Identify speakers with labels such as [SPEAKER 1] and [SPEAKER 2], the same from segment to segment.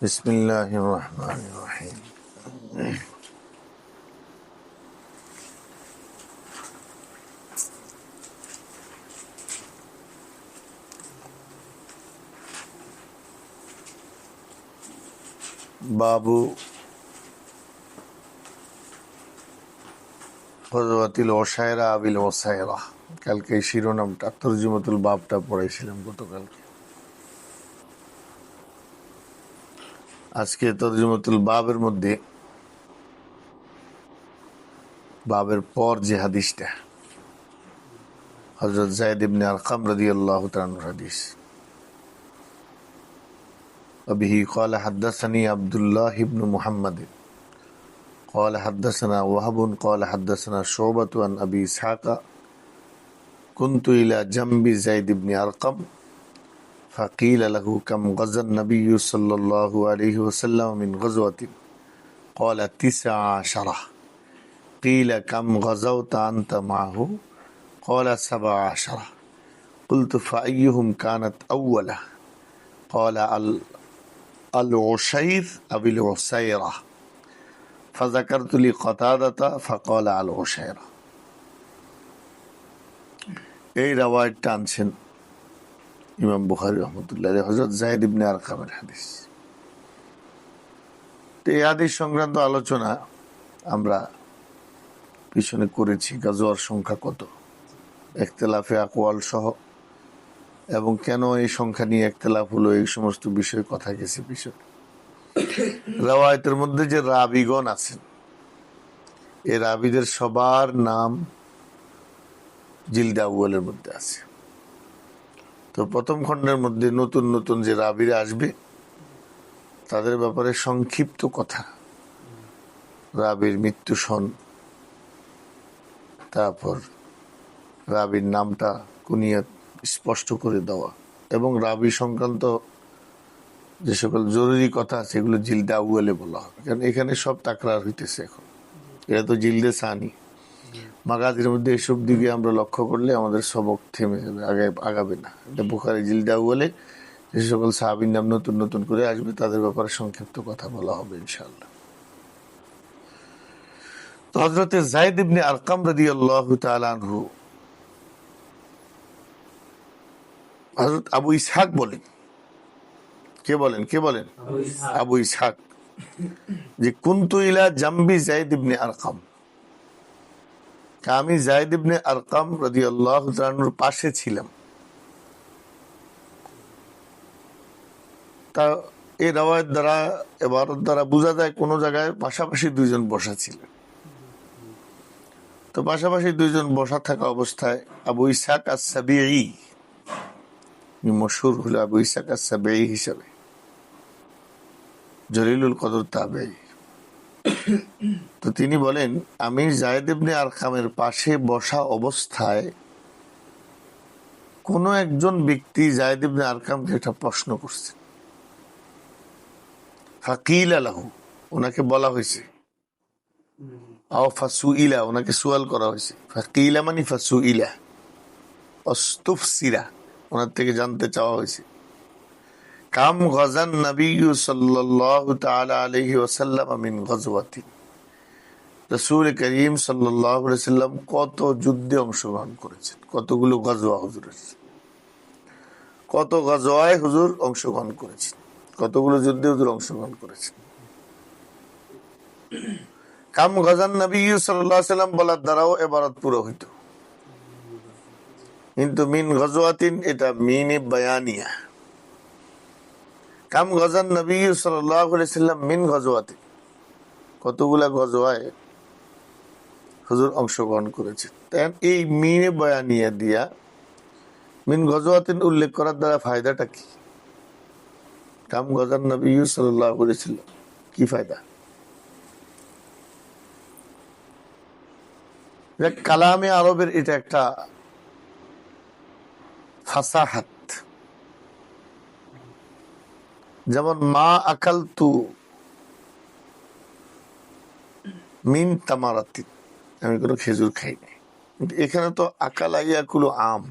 [SPEAKER 1] বিসমিল্লাহির রহমানির রহিম। বাবু গজওয়াতিল ওসায়রা আবিল ওসায়রা, কালকে এই শিরোনামটা তরজুমাতুল বাবটা পড়াইছিলাম গতকালকে। আজকে তরজুমাতুল বাবের মধ্যে বাবের পর যে হাদিসটা, হযরত যায়েদ ইবনে আরকাম রাদিয়াল্লাহু তাআলা আনহু হাদিস। আবিহি قال حدثني عبد الله بن محمد قال حدثنا وهب قال حدثنا شعبة عن أبي إسحاق كنت إلى جنب زيد بن أرقم فقيل له كم غزا النبي صلى الله عليه وسلم من غزوة قال 19 قيل كم غزوت أنت معه قال 17 قلت فأيهم كانت أوله قال العشير أو العسيرة فذكرت لقتادة فقال العشيرة। এই রাওয়ায়াতটা আনছেন ইমাম বুখারী রাহমাতুল্লাহ আলাইহি হযরত যায়েদ ইবনে আরকামের হাদিস। তো এই হাদিস সংক্রান্ত আলোচনা আমরা পিছনে করেছি। গাজওয়ার সংখ্যা কত, ইখতিলাফে আকওয়াল সহ, এবং কেন এই সংখ্যা নিয়ে ইখতিলাফ হলো, এই সমস্ত বিষয়ে কথা গেছে পিছনে। রাওয়ায়াতের মধ্যে যে রাবিগণ আছেন, এই রাবিদের সবার নাম জিলদে আউয়ালের মধ্যে আছে। তো প্রথম খণ্ডের মধ্যে নতুন নতুন যে রাবিরা আসবে তাদের ব্যাপারে সংক্ষিপ্ত কথা, রাবির মৃত্যু সন, তারপর রাবির নামটা কুনিয়াত স্পষ্ট করে দেওয়া, এবং রাবি সংক্রান্ত যে সকল জরুরি কথা আছে এগুলো জিলদে আউয়ালে বলা হবে, কারণ এখানে সব তাকরার হইতেছে। এখন এটা তো জিলদে সানি, মাগাজির মধ্যে এসব দিকে আমরা লক্ষ্য করলে আমাদের সবক থেমে যাবে, আগাবে না। এটা বুখারী জিলদে আউয়ালে যে সকল সাহাবীর নাম নতুন নতুন করে আসবে তাদের ব্যাপারে সংক্ষিপ্ত কথা বলা হবে ইনশাআল্লাহ। তো হযরতে যায়েদ ইবনে আরকাম রাদিয়াল্লাহু তাআলা আনহু হযরত আবু ইসহাক বলেন, কে বলেন আবু ইসহাক, যে কুনতু ইলা জামবি যায়েদ ইবনে আরকাম, আমি যায়েদ ইবনে আরকাম রাদিয়াল্লাহু তাআলা আনহুর পাশে ছিলাম। তা এই রাওয়ায়াত দ্বারা, ইবারত দ্বারা বোঝা যায় কোন জায়গায় পাশাপাশি দুইজন বসা ছিলেন। তো পাশাপাশি দুইজন বসা থাকা অবস্থায় আবু ইসহাক আস-সাবিঈ, মশহুর হলো আবু ইসহাক আস-সাবিঈ হিসাবে, জলিলুল কদর তাবেঈ। তো তিনি বলেন, আমি যায়েদ ইবনে আরকামের পাশে বসা অবস্থায় কোন একজন ব্যক্তি যায়েদ ইবনে আরকামকে একটা প্রশ্ন করছে। ফাকিল লাহু, ওনাকে বলা হয়েছে, আও ফাসুইলা, ওনাকে সুয়াল করা হয়েছে। ফাকিলা মানে ফাসুইলা, অস্তুফসিরা, ওনার থেকে জানতে চাওয়া হয়েছে। কাম গাজান নবী সাল্লাল্লাহু তাআলা আলাইহি ওয়াসাল্লাম মিন গাজওয়াতিন, রাসূল করিম সাল্লাল্লাহু আলাইহি ওয়াসাল্লাম কত যুদ্ধে অংশগ্রহণ করেছেন, কতগুলো গাজওয়া হুজুরের, কত গাজওয়ায় হুজুর অংশগ্রহণ করেছেন, কতগুলো যুদ্ধে হুজুর অংশগ্রহণ করেছেন। কাম গাজান নবী সাল্লাল্লাহু আলাইহি ওয়াসাল্লাম বলার দ্বারাও ইবারত পুরো হইতো, কিন্তু মিন গাজওয়াতিন এটা মিনে বায়ানিয়া। কাম গাজান নবী সাল্লাল্লাহু আলাইহি ওয়াসাল্লাম মিন গাজওয়াতিন, কতগুলা গজওয়ায় হুজুর অংশগ্রহণ করেছেন। এই মিনে বয়ানিয়া দিয়া মিন গজওয়াতিন উল্লেখ করার দ্বারা ফায়দাটা কি? কাম গজান নবী সাল্লাল্লাহু আলাইহি ওয়াসাল্লাম, কি ফায়দা? কালামে আরবের এটা একটা ফাসাহাত। যেমন মা আকালতু মিন তামারাতিন, আমি কোনো খেজুর খাই নাই, কিন্তু এখানে তো আকালা ইয়াকুলু আম,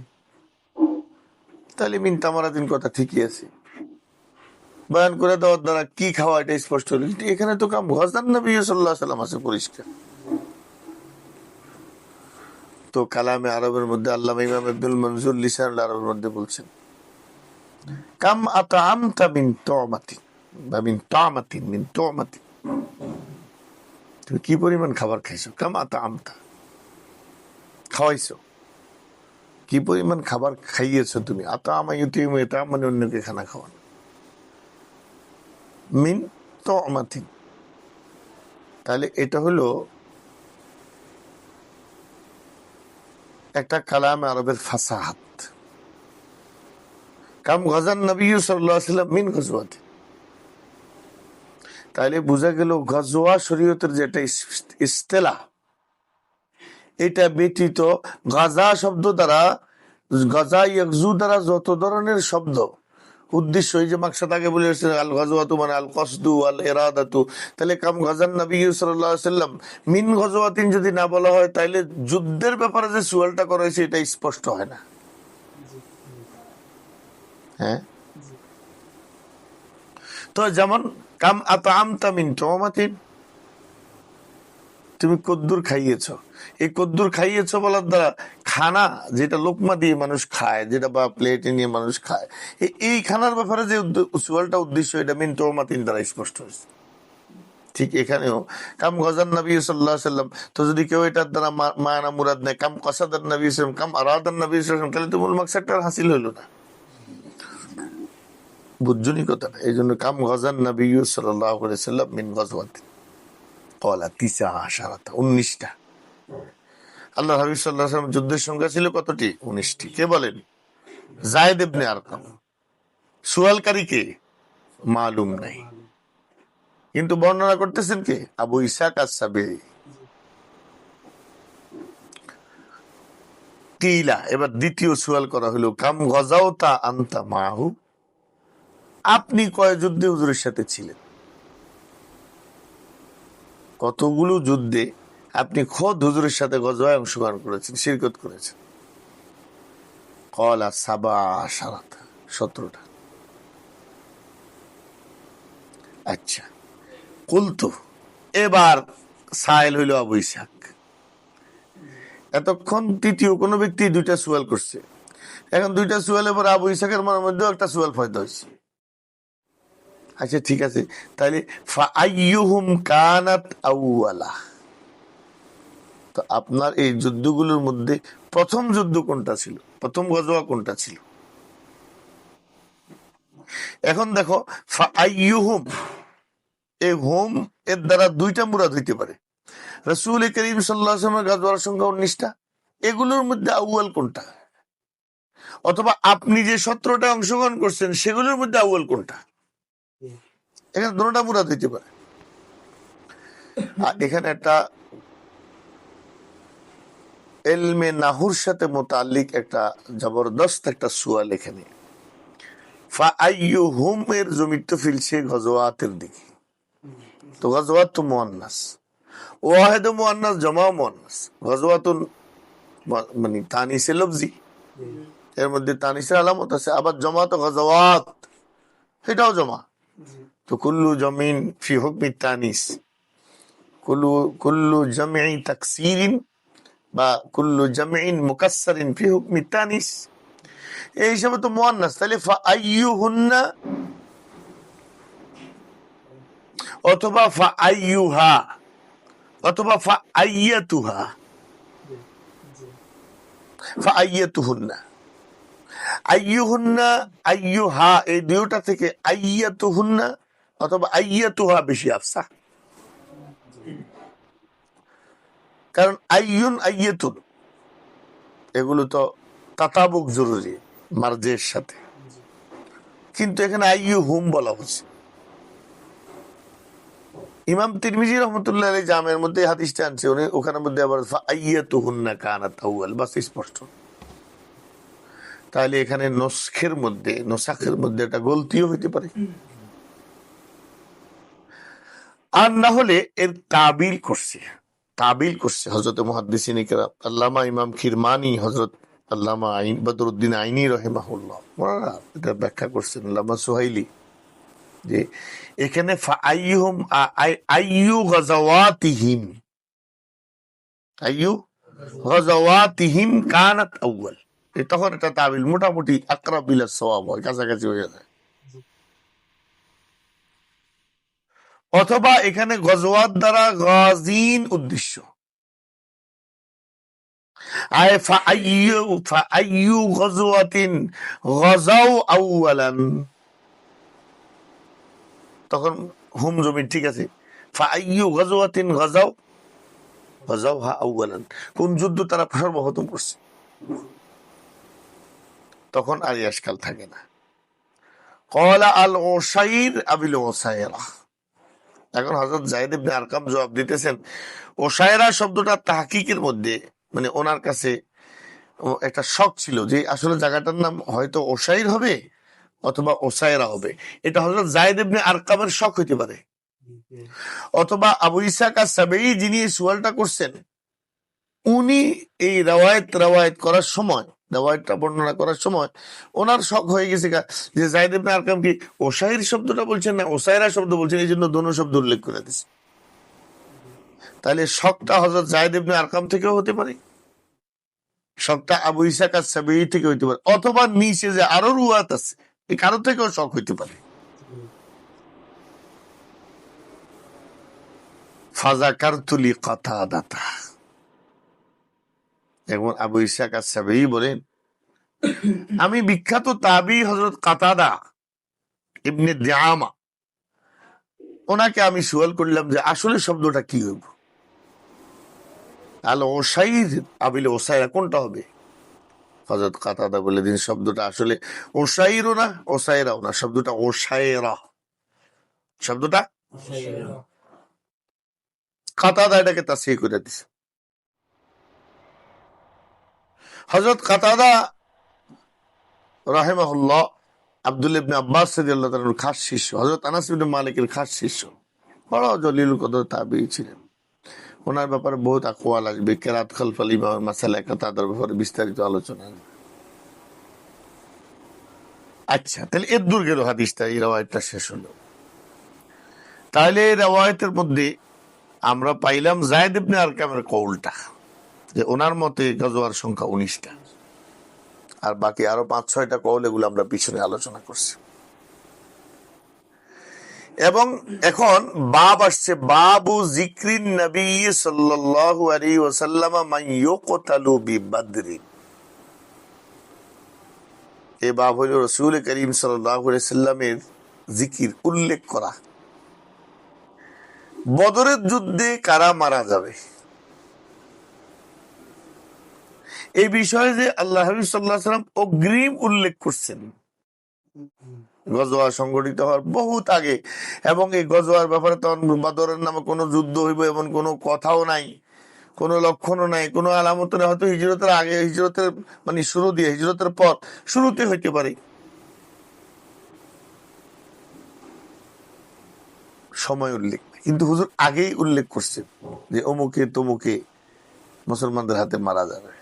[SPEAKER 1] তাহলে মিন তামারাতিন কথা ঠিকই আছে। বয়ান করে দেওয়ার দ্বারা কি খাওয়া এটা স্পষ্ট হলো। এখানে তো কাম গজান নবী সাল্লাল্লাহু আলাইহি ওয়াসাল্লাম আছে পরিষ্কার। তো কালামে আরবের মধ্যে আল্লামা ইমাম ইবনুল মনজুর লিসানুল আরবের মধ্যে বলছেন, কাম আতআমতা মিন তুমাতিন বা মিন তামাতিন মিন তুমাতিন, তুমি কি পরিমাণ খাবার খাইছো। কাম আতআমতা, খাওয়াইছো, কি পরিমাণ খাবার খাইয়েছো তুমি। আতআমা ইউতিমু ইতআম মানে অন্যকে খানা খাওয়ানো। মিন তুমাতিন, তাহলে এটা হলো একটা কালামে আরবের ফাসাহাত। কাম গজান নবী সাল্লাল্লাহু আলাইহি ওয়াসাল্লাম মিন গজওয়াতিন, তাইলে বোঝা গেল গজওয়া শরীয়তের যেটা ইস্তেলাহ, এটা ব্যতীত গাজা শব্দ দ্বারা, গাজা ইয়াগজু দ্বারা যত ধরনের শব্দ উদ্দেশ্য, এই যে মাকসাদ আগে বলে এসেছে আল গজওয়াতু মানে আল কসদু আল ইরাদাতু, তাহলে কাম গজান নবী সাল্লাল্লাহু আলাইহি ওয়াসাল্লাম মিন গজওয়াতিন যদি না বলা হয়, তাইলে যুদ্ধের ব্যাপারে যে সুয়ালটা করা হয়েছে এটা স্পষ্ট হয় না। হ্যাঁ, তো যেমন কাম আতআমতা মিন তুমাতিন, তুমি কদ্দুর খাইয়েছো। এই কদ্দুর খাইয়েছো বলার দ্বারা খানা যেটা লোকমা দিয়ে মানুষ খায়, যেটা বা প্লেটে নিয়ে মানুষ খায়, এই খানার ব্যাপারে যে সুয়ালটা উদ্দেশ্য, এটা মিন তুমাতিন দ্বারা স্পষ্ট হয়েছে। ঠিক এখানেও কাম গজান নবী সাল্লাল্লাহু আলাইহি ওয়াসাল্লাম, তো যদি কেউ এটার দ্বারা মানা মুরাদ নেয়, কাম কসাদান নবী সাল্লাল্লাহু আলাইহি ওয়াসাল্লাম, কাম আরাদান নবী সাল্লাল্লাহু আলাইহি ওয়াসাল্লাম, তাহলে তো মূল মাকসাদটা হাসিল হইল না। বুঝছনি কথাটা? এই জন্য কাম গজান নবী সাল্লাল্লাহু আলাইহি ওয়াসাল্লাম মিন গজওয়াতিন ক্বালা 19টা। আল্লাহ হাবিব সাল্লাল্লাহু আলাইহি ওয়াসাল্লাম যুদ্ধের সংখ্যা ছিল কতটি? 19টি। কে বলেন? যায়েদ ইবনে আরকাম। সুয়ালকারী কে? মালুম নাই, কিন্তু বর্ণনা করতেছেন কে? আবু ইসহাক আস-সাবিঈ। কিলা, এবার দ্বিতীয় সুয়াল করা হলো, কাম গজাওতা আনতা মাহু, আপনি কয় যুদ্ধে হুজুরের সাথে ছিলেন? কতগুলো যুদ্ধে আপনি খোদ হুজুরের সাথে গজওয়ায় অংশগ্রহণ করেছেন, শিরকত করেছেন? ক্বালা 17টা। আচ্ছা, কুলতু, এবার সাইল হইল আবু ইসহাক। এতক্ষণ তৃতীয় কোন ব্যক্তি 2টা সুয়াল করছে, এখন 2টা সুয়ালের পর আবু ইসহাকের মনের মধ্যেও একটা সুয়াল পয়দা হয়েছে। আচ্ছা ঠিক আছে, তাহলে ফাআইয়ুহুম কানাত আউয়ালা, তো আপনার এই যুদ্ধগুলোর মধ্যে প্রথম যুদ্ধ কোনটা ছিল, প্রথম গজওয়া কোনটা ছিল? এখন দেখো, ফাআইয়ুহুম, এই হোম এর দ্বারা 2টা মুরাদ হইতে পারে। রাসূল করিম সাল্লাল্লাহু আলাইহি ওয়াসাল্লামের গজওয়ার সংখ্যা 19টা, এগুলোর মধ্যে আউয়াল কোনটা? অথবা আপনি যে 17টা অংশগ্রহণ করছেন সেগুলোর মধ্যে আউয়াল কোনটা? এখানে দুটোটা মুরাদ হইতে পারে। আর এখানে একটা এলমে নাহুর সাথে মোতাল্লিক একটা জবরদস্ত একটা সুয়াল এখানে। ফাআইয়ুহুম এর জমির তো ফিলছে গজওয়াতের দিকে, তো গজওয়াত তো মুয়ান্নাস, ওয়াহিদ মুয়ান্নাস জমা মুয়ান্নাস, গজওয়াতুন মানে তানিসে লফজি, এর মধ্যে তানিসের আলামত আছে, আবার জমা তো গজওয়াত, এটাও জমা। তো কুল্লু জমিন ফি হুকমি তানিস, কুল্লু জামঈ তাকসীরিন বা কুল্লু জামঈন মুকাসসারিন ফি হুকমি তানিস, এই হিসাবে তো মুয়ান্নাস। তাহলে ফাআইয়ুহুন্না অথবা ফাআইয়ুহা অথবা ফাআইয়াতুহা, ফাআইয়াতুহুন্না, আইয়ুহুন্না আইয়ুহা, এই দুইটা থেকে আইয়াতুহুন্না অথবা আইয়াতুহা বেশি আফসা, কারণ আইয়ুন আইয়াতুন এগুলো তো তাতাবুক জরুরি মার্জের সাথে, কিন্তু এখানে আইয়ুহুম বলা হচ্ছে। ইমাম তিরমিজি রহমতুল্লাহ আলাইহি জামের মধ্যে হাদিসটা আনছে, উনি ওখানের মধ্যে আবার ফাআইয়াতুহুন্না কানাত আউয়াল, বাস স্পষ্ট। তাহলে এখানে নসখের মধ্যে একটা গলতিও হইতে পারে, আর না হলে এর তাবিল করছে হযরত মুহাদ্দিসিন কিরাম, আল্লামা ইমাম কিরমানি, হযরত আল্লামা বদরুদ্দিন আইনি রাহিমাহুল্লাহ, এটা ব্যাখ্যা করছেন। আল্লামা সুহাইলি যে এখানে আইয়ু গাযাওয়াতিহিম, আইয়ু গাযাওয়াতিহিম কানাত আউয়াল, তখন এটা তাবিল মোটামুটি আকরাব ইলা সওয়াব হয়, কাছাকাছি হয়ে যায়। অথবা এখানে গজওয়াত দ্বারা গাজিন উদ্দেশ্য, আয় ফাআইয়ু গজওয়াতিন গাযাও আউয়ালান, তখন হুম জমিন ঠিক আছে। ফাআইয়ু গজওয়াতিন গাযাওহা আউয়ালান, কোন যুদ্ধ তারা সর্বপ্রথম করছে, তখন আর ইশকাল থাকে না। ক্বালা আল উসাইর আবিল উসাইরা, এখন হযরত যায়েদ ইবনে আরকাম জবাব দিতেছেন, উসাইরা শব্দটা তাহকিকের মধ্যে মানে ওনার কাছে একটা শক ছিল যে আসলে জায়গাটার নাম হয়তো ওসাইর হবে অথবা ওসাইরা হবে। এটা হযরত যায়েদ ইবনে আরকামের শক হইতে পারে, অথবা আবু ইসহাক আস-সাবিঈ যিনি এই সুয়ালটা করছেন উনি এই রাওয়ায়াত করার সময়, রাওয়ায়াতটা বর্ণনা করার সময় ওনার শক হয়ে গেছে যে যায়েদ ইবনে আরকাম কি ওসাইর শব্দটা বলছেন না ওসাইরা শব্দ বলছেন, এই জন্য দোনো শব্দ উল্লেখ করে দিচ্ছে। তাহলে শকটা হযরত যায়েদ ইবনে আরকাম থেকেও হতে পারে, শকটা আবু ইসহাক আস-সাবিঈ থেকে হইতে পারে, অথবা নিচে যে আরো রুয়াত আছে এই কারো থেকেও শক হইতে পারে। ফাযাকারতু লিকাতাদাতা, এবং আবু ইসহাক আস-সাবিঈ বলেন আমি বিখ্যাত তাবী হযরত কাতাদা ইবনে দিআমা ওনাকে আমি সুয়াল করলাম যে আসলে শব্দটা কি হইব, আল ওসাইর আবিল ওসাইরা কোনটা হবে। হযরত কাতাদা বলে দিন শব্দটা আসলে ওসাইরও না ওসাইরাও না, শব্দটা ওসাইরা, শব্দটা কাতাদা এটাকে তাসহিহ করে দিছে। হযরত কাতাদা রাহিমাহুল্লাহ আব্দুল্লাহ ইবনে আব্বাস রাদিয়াল্লাহু তাআলার খাস শিষ্য, হযরত আনাস ইবনে মালিকের খাস শিষ্য, বড় জলিলুল কদর তাবী ছিলেন। ওনার ব্যাপারে বহুত আকওয়াল আসবে, কেরাত খালফাল ইমাম মাসালা কাতাদার ব্যাপারে বিস্তারিত আলোচনা। আচ্ছা, তাহলে এর দূর গেল হাদিসটা, এই রাওয়ায়াতটা শেষ হলো। তাহলে এই রাওয়ায়াতের মধ্যে আমরা পাইলাম যায়েদ ইবনে আরকামের কওলটা যে ওনার মতে গজওয়ার সংখ্যা 19টা, আর বাকি আরো 5-6টা কওল এগুলো আমরা পিছনে আলোচনা করছি। এবং এখন বাব আসছে, বাবু যিকরিন নবী সাল্লাল্লাহু আলাইহি ওয়াসাল্লাম মান ইউকতালু বিবাদরিন। এই বাব হলো রাসূল করিম সাল্লাল্লাহু আলাইহি ওয়াসাল্লামের জিকির, উল্লেখ করা বদরের যুদ্ধে কারা মারা যাবে এই বিষয়ে যে আল্লাহ হাবিব সাল্লাল্লাহু আলাইহি ওয়াসাল্লাম অগ্রিম উল্লেখ করছেন গজওয়া সংগঠিত হওয়ার বহুত আগে। এবং এই গজওয়ার ব্যাপারে তখন বদরের নামে কোনো যুদ্ধ হইব এমন কোনো কথাও নাই, কোনো লক্ষণও নাই, কোনো আলামত নেই। হয়তো হিজরতের আগে, হিজরতের মানে শুরু দিয়ে, হিজরতের পর শুরুতে হইতে পারে, সময় উল্লেখ, কিন্তু হুজুর আগেই উল্লেখ করছেন যে অমুকে তমুকে মুসলমানদের হাতে মারা যাবে।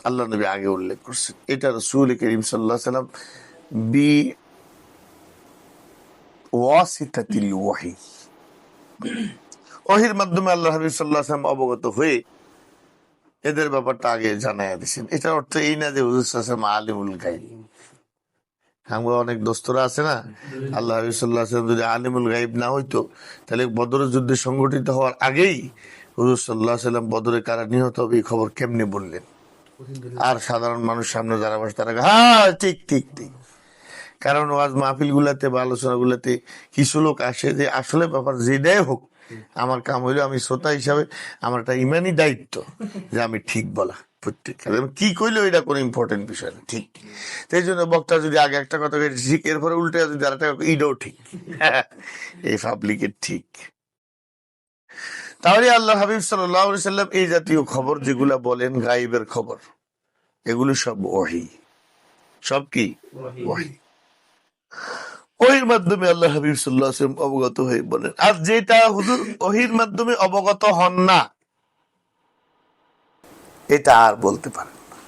[SPEAKER 1] আল্লাহ নবী আগে উল্লেখ করছেন। এটা রাসূল করিম সাল্লাল্লাহু আলাইহি ওয়াসাল্লাম বি ওয়াসিতাতিল ওয়াহি, ওহির মাধ্যমে আল্লাহ হাবিব সাল্লাল্লাহু আলাইহি ওয়াসাল্লাম অবগত হয়ে এদের ব্যাপারটা আগে জানাইয়া দিয়েছেন। এটার অর্থ এই না যে হুজুর সাল্লাল্লাহু আলাইহি ওয়াসাল্লাম আলিমুল গায়ব। আমরা অনেক দোস্তরা আছে না, আল্লাহ হাবিব সাল্লাল্লাহু আলাইহি ওয়াসাল্লাম যদি আলিমুল গায়ব না হইতো তাহলে বদরের যুদ্ধ সংগঠিত হওয়ার আগেই হুজুর সাল্লাল্লাহু আলাইহি ওয়াসাল্লাম বদরে কারা নিহত হবে এই খবর কেমনে বললেন। আর সাধারণ মানুষ সামনে যারা বসে তারা হ্যাঁ ঠিক ঠিক ঠিক, কারণ ওয়াজ মাহফিল গুলাতে বা আলোচনা গুলাতে কিছু লোক আসে যে আসলে ব্যাপার যেটাই হোক আমার কাম হইলো, আমি শ্রোতা হিসাবে আমার একটা ইমানি দায়িত্ব যে আমি ঠিক বলা প্রত্যেক কি কইলো এটা কোনো ইম্পর্টেন্ট বিষয় না, ঠিক। সেই জন্য বক্তা যদি আগে একটা কথা ঠিক, এরপরে উল্টে যদি আরেকটা ইডও ঠিক, এই পাবলিকের ঠিক। তাহলে আল্লাহ হাবিব সাল্লাল্লাহু আলাইহি ওয়াসাল্লাম এই জাতীয় খবর যেগুলা বলেন গায়েবের খবর, এগুলো সব ওহী, সব কি ওহী, ওহির মাধ্যমে আল্লাহ হাবিব সাল্লাল্লাহু আলাইহি ওয়াসাল্লাম অবগত হয়ে বলেন। আর যেটা হুজুর ওহির মাধ্যমে অবগত হন না এটা আর বলতে পারেন না।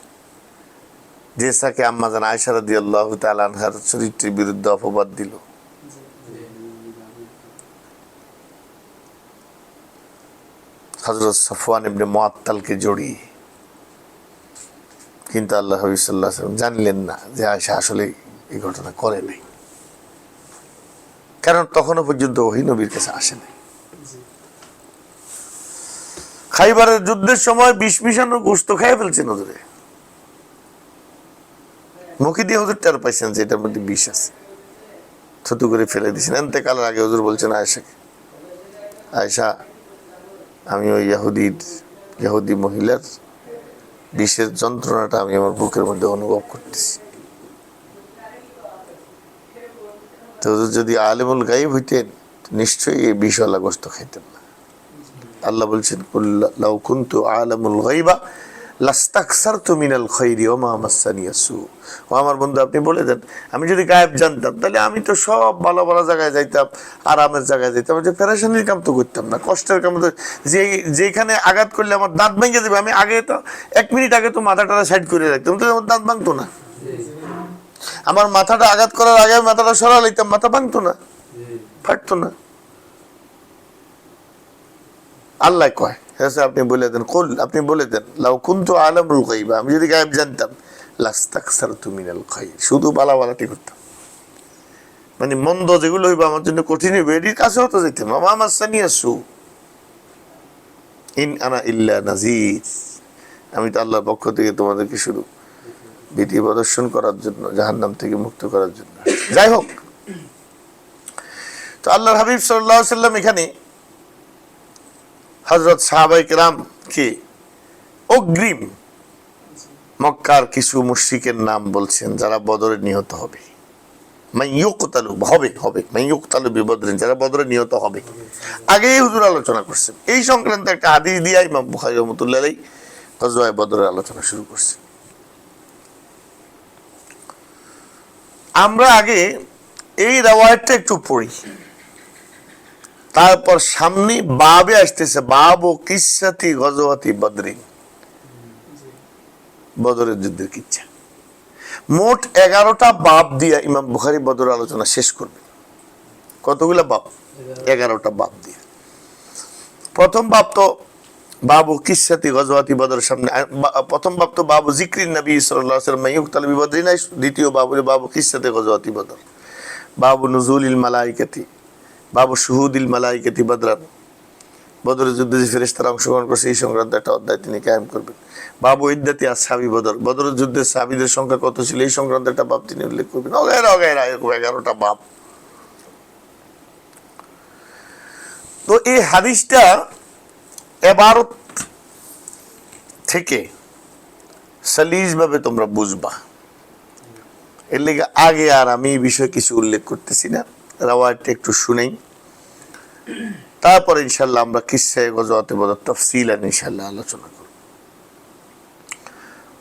[SPEAKER 1] জেসাকে আম্মা জান আয়েশা রাদিয়াল্লাহু তাআলা আনহার চরিত্রের বিরুদ্ধে অপবাদ দিল, হযরত সাফওয়ান ইবনে মুআত্তালকে জড়িয়ে। কিন্তু আল্লাহ হাবিব সাল্লাল্লাহু আলাইহি ওয়াসাল্লাম জানলেন না যে আয়েশা আসলে এই ঘটনা করে নাই, কারণ তখনও পর্যন্ত ওহী নবীর কাছে আসে নাই। খাইবারের যুদ্ধের সময় বিষ মিশানো গোশত খেয়ে ফেলছেন হুজুরে, মুখে দিয়ে হুজুর টের পাইছেন যে এটার মধ্যে বিষ আছে, থুতু করে ফেলে দিয়েছেন। এতেকালের আগে হুজুর বলছেন আয়েশাকে, আয়েশা আমি ওই ইহুদি মহিলার বিষের যন্ত্রণাটা আমি আমার বুকের মধ্যে অনুভব করতেছি। তো হুজুর যদি আলেমুল গায়ব হইতেন নিশ্চয়ই এই বিষওয়ালা গোশত খাইতেন না। আল্লাহ বলছেন লাউ কুনতু আলামুল গায়বা লাস্তাকসারতু মিনাল খায়রি ওয়া মা মাসানিয়া সু। ও আমার বন্ধু, আপনি বলে দেন আমি যদি গায়েব জানতাম তাহলে আমি তো সব ভালো ভালো জায়গায় যাইতাম, আরামের জায়গায় যাইতাম, যে পেরেশানির কাম তো করতাম না, কষ্টের কাম তো, যেখানে আঘাত করলে আমার দাঁত ভেঙে যাবে আমি আগে তো 1 মিনিট আগে তো মাথাটা সাইড করে রাখতাম, তো আমার দাঁত ভাঙতো না। আমার মাথাটা আঘাত করার আগে মাথাটা সরা লইতাম, মাথা ভাঙতো না, ফাটতো না। আল্লাহ কয় আপনি বলে দেন, কুল আপনি বলে দেন লাউ কুনতু আলামুল গায়বা, আমি যদি গায়েব জানতাম লাস্তাকসারতু মিনাল খায়র, শুধু বালাবালাটি করতাম, মানে মন্দ যেগুলো হইবে আমার জন্য কঠিন হইবে এটির কাছে হতে যেতাম। মা মাসানিয়া সু ইন আনা ইল্লা নাযীর, আমি তো আল্লাহর পক্ষ থেকে তোমাদেরকে শুধু ভীতি প্রদর্শন করার জন্য, জাহান্নাম থেকে মুক্ত করার জন্য। যাই হোক, তো আল্লাহর হাবিব সাল্লাল্লাহু আলাইহি ওয়াসাল্লাম এখানে হযরত সাহাবায়ে কেরামকে অগ্রিম মক্কার কিছু মুশরিকের নাম বলছেন যারা বদরে নিহত হবে। মাইয়ুকতালু হবে মাইয়ুকতালু বিবদরিন, যারা বদরে নিহত হবে, আগেই হুজুর আলোচনা করছেন। এই সংক্রান্ত একটা হাদিস দিয়ে ইমাম বুখারী রাহমাতুল্লাহ আলাইহি গজওয়ায়ে বদরের আলোচনা শুরু করছেন। আমরা আগে এই রাওয়ায়াতটা একটু পড়ি, তারপর সামনে বাবে আসতেছে বাব ও কিসাতি গজওয়াতি বদরিন, বদরের যুদ্ধের কিচ্ছা। মোট 11টা বাব দিয়ে ইমাম বুখারী বদরের আলোচনা শেষ করবে। কতগুলা বাব? 11টা বাব দিয়ে। প্রথম বাব তো বাবু কিসাতি গজওয়াতি বদর, সামনে প্রথম বাব তো বাবু জিক্রিন নবী সাল্লাল্লাহু আলাইহি ওয়াসাল্লাম মাইয়ুকতালু বিবদরিন, দ্বিতীয় বাবু বাবু কিসাতি গজওয়াতি বদর, বাবু নুজুলিল মালাইকাতি, বাবু শুহুদিল মালাইকাতি বদরান, বদরের যুদ্ধে যে ফেরেশতারা অংশগ্রহণ করছে এই সংক্রান্ত একটা অধ্যায় তিনি কায়েম করবেন। বাবু ইদ্দাতি আসহাবি বদর, বদরের যুদ্ধে সাহাবীদের সংখ্যা কত ছিল এই সংক্রান্ত একটা বাব তিনি উল্লেখ করবেন। অগেরা 11টা বাব। তো এই হাদিসটা ইবারত থেকে সলিজ ভাবে তোমরা বুঝবা, এর লেগে আগে আর আমি এই বিষয়ে কিছু উল্লেখ করতেছি না, রাওয়ায়াতটা একটু শুনেই তারপর ইনশাআল্লাহ আমরা কিসসায়ে গজওয়াতে বদর তাফসীলান ইনশাআল্লাহ আলোচনা করব।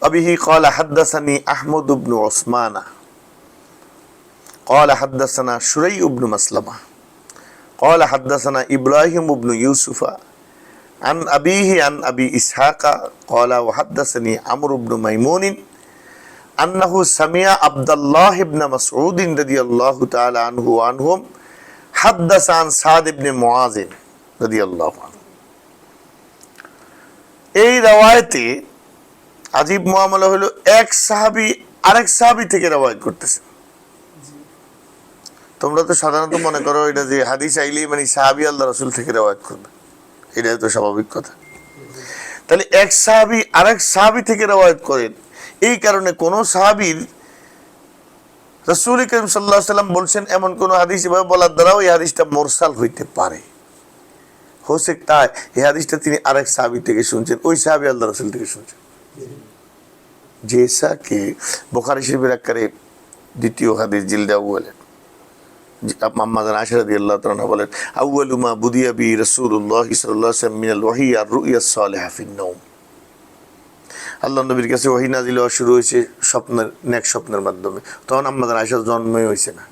[SPEAKER 1] আবিহি قال حدثني احمد بن عثمان قال حدثنا شريح بن مسلمة قال حدثنا ابراهيم بن يوسف عن ابيه عن ابي اسحاق قال وحدثني عمرو بن ميمون انه سمع عبد الله بن مسعود رضي الله تعالى عنه وعنهم حدث عن سعد بن معاذ رضي الله عنه। এই রাওয়ায়াতে আজীব মুআমালা হলো এক সাহাবী আরেক সাহাবী থেকে রাওয়ায়াত করতেছে। তোমরা তো সাধারণত মনে করো এটা যে হাদিস আইলেই মানে সাহাবী আল্লাহ রাসূল থেকে রাওয়ায়াত করবে, এটা তো স্বাভাবিক কথা। তাহলে এক সাহাবী আরেক সাহাবী থেকে রাওয়ায়াত করেন, এই কারণে কোন সাহাবীর রাসূল করিম সাল্লাল্লাহু আলাইহি ওয়াসাল্লাম বলছেন এমন কোন হাদিস এভাবে বলার দ্বারাও এই হাদিসটা মুরসাল হইতে পারে। হো सकता है এই হাদিসটা তিনি আরেক সাহাবী থেকে শুনছেন, ওই সাহাবী আল্লাহ রাসূল থেকে শুনছেন। जैसा कि बुखारी शरीफ रखकर द्वितीय हदीस जिल्द अव्वल अम्मा आयशा রাদিয়াল্লাহু তাআলা বলেন আউয়ালু মা বুদিয়া বি রাসূলুল্লাহ সাল্লাল্লাহু আলাইহি ওয়াসাল্লাম মিনাল ওয়াহী আর-রু'য়া সালিহা ফিন নাওম। আল্লাহ নবীর কাছে ওহী নাযিল হওয়া শুরু হয়েছে স্বপ্নের, নেক স্বপ্নের মাধ্যমে। তখন আম্মা আয়শার জন্মই হয়েছে না।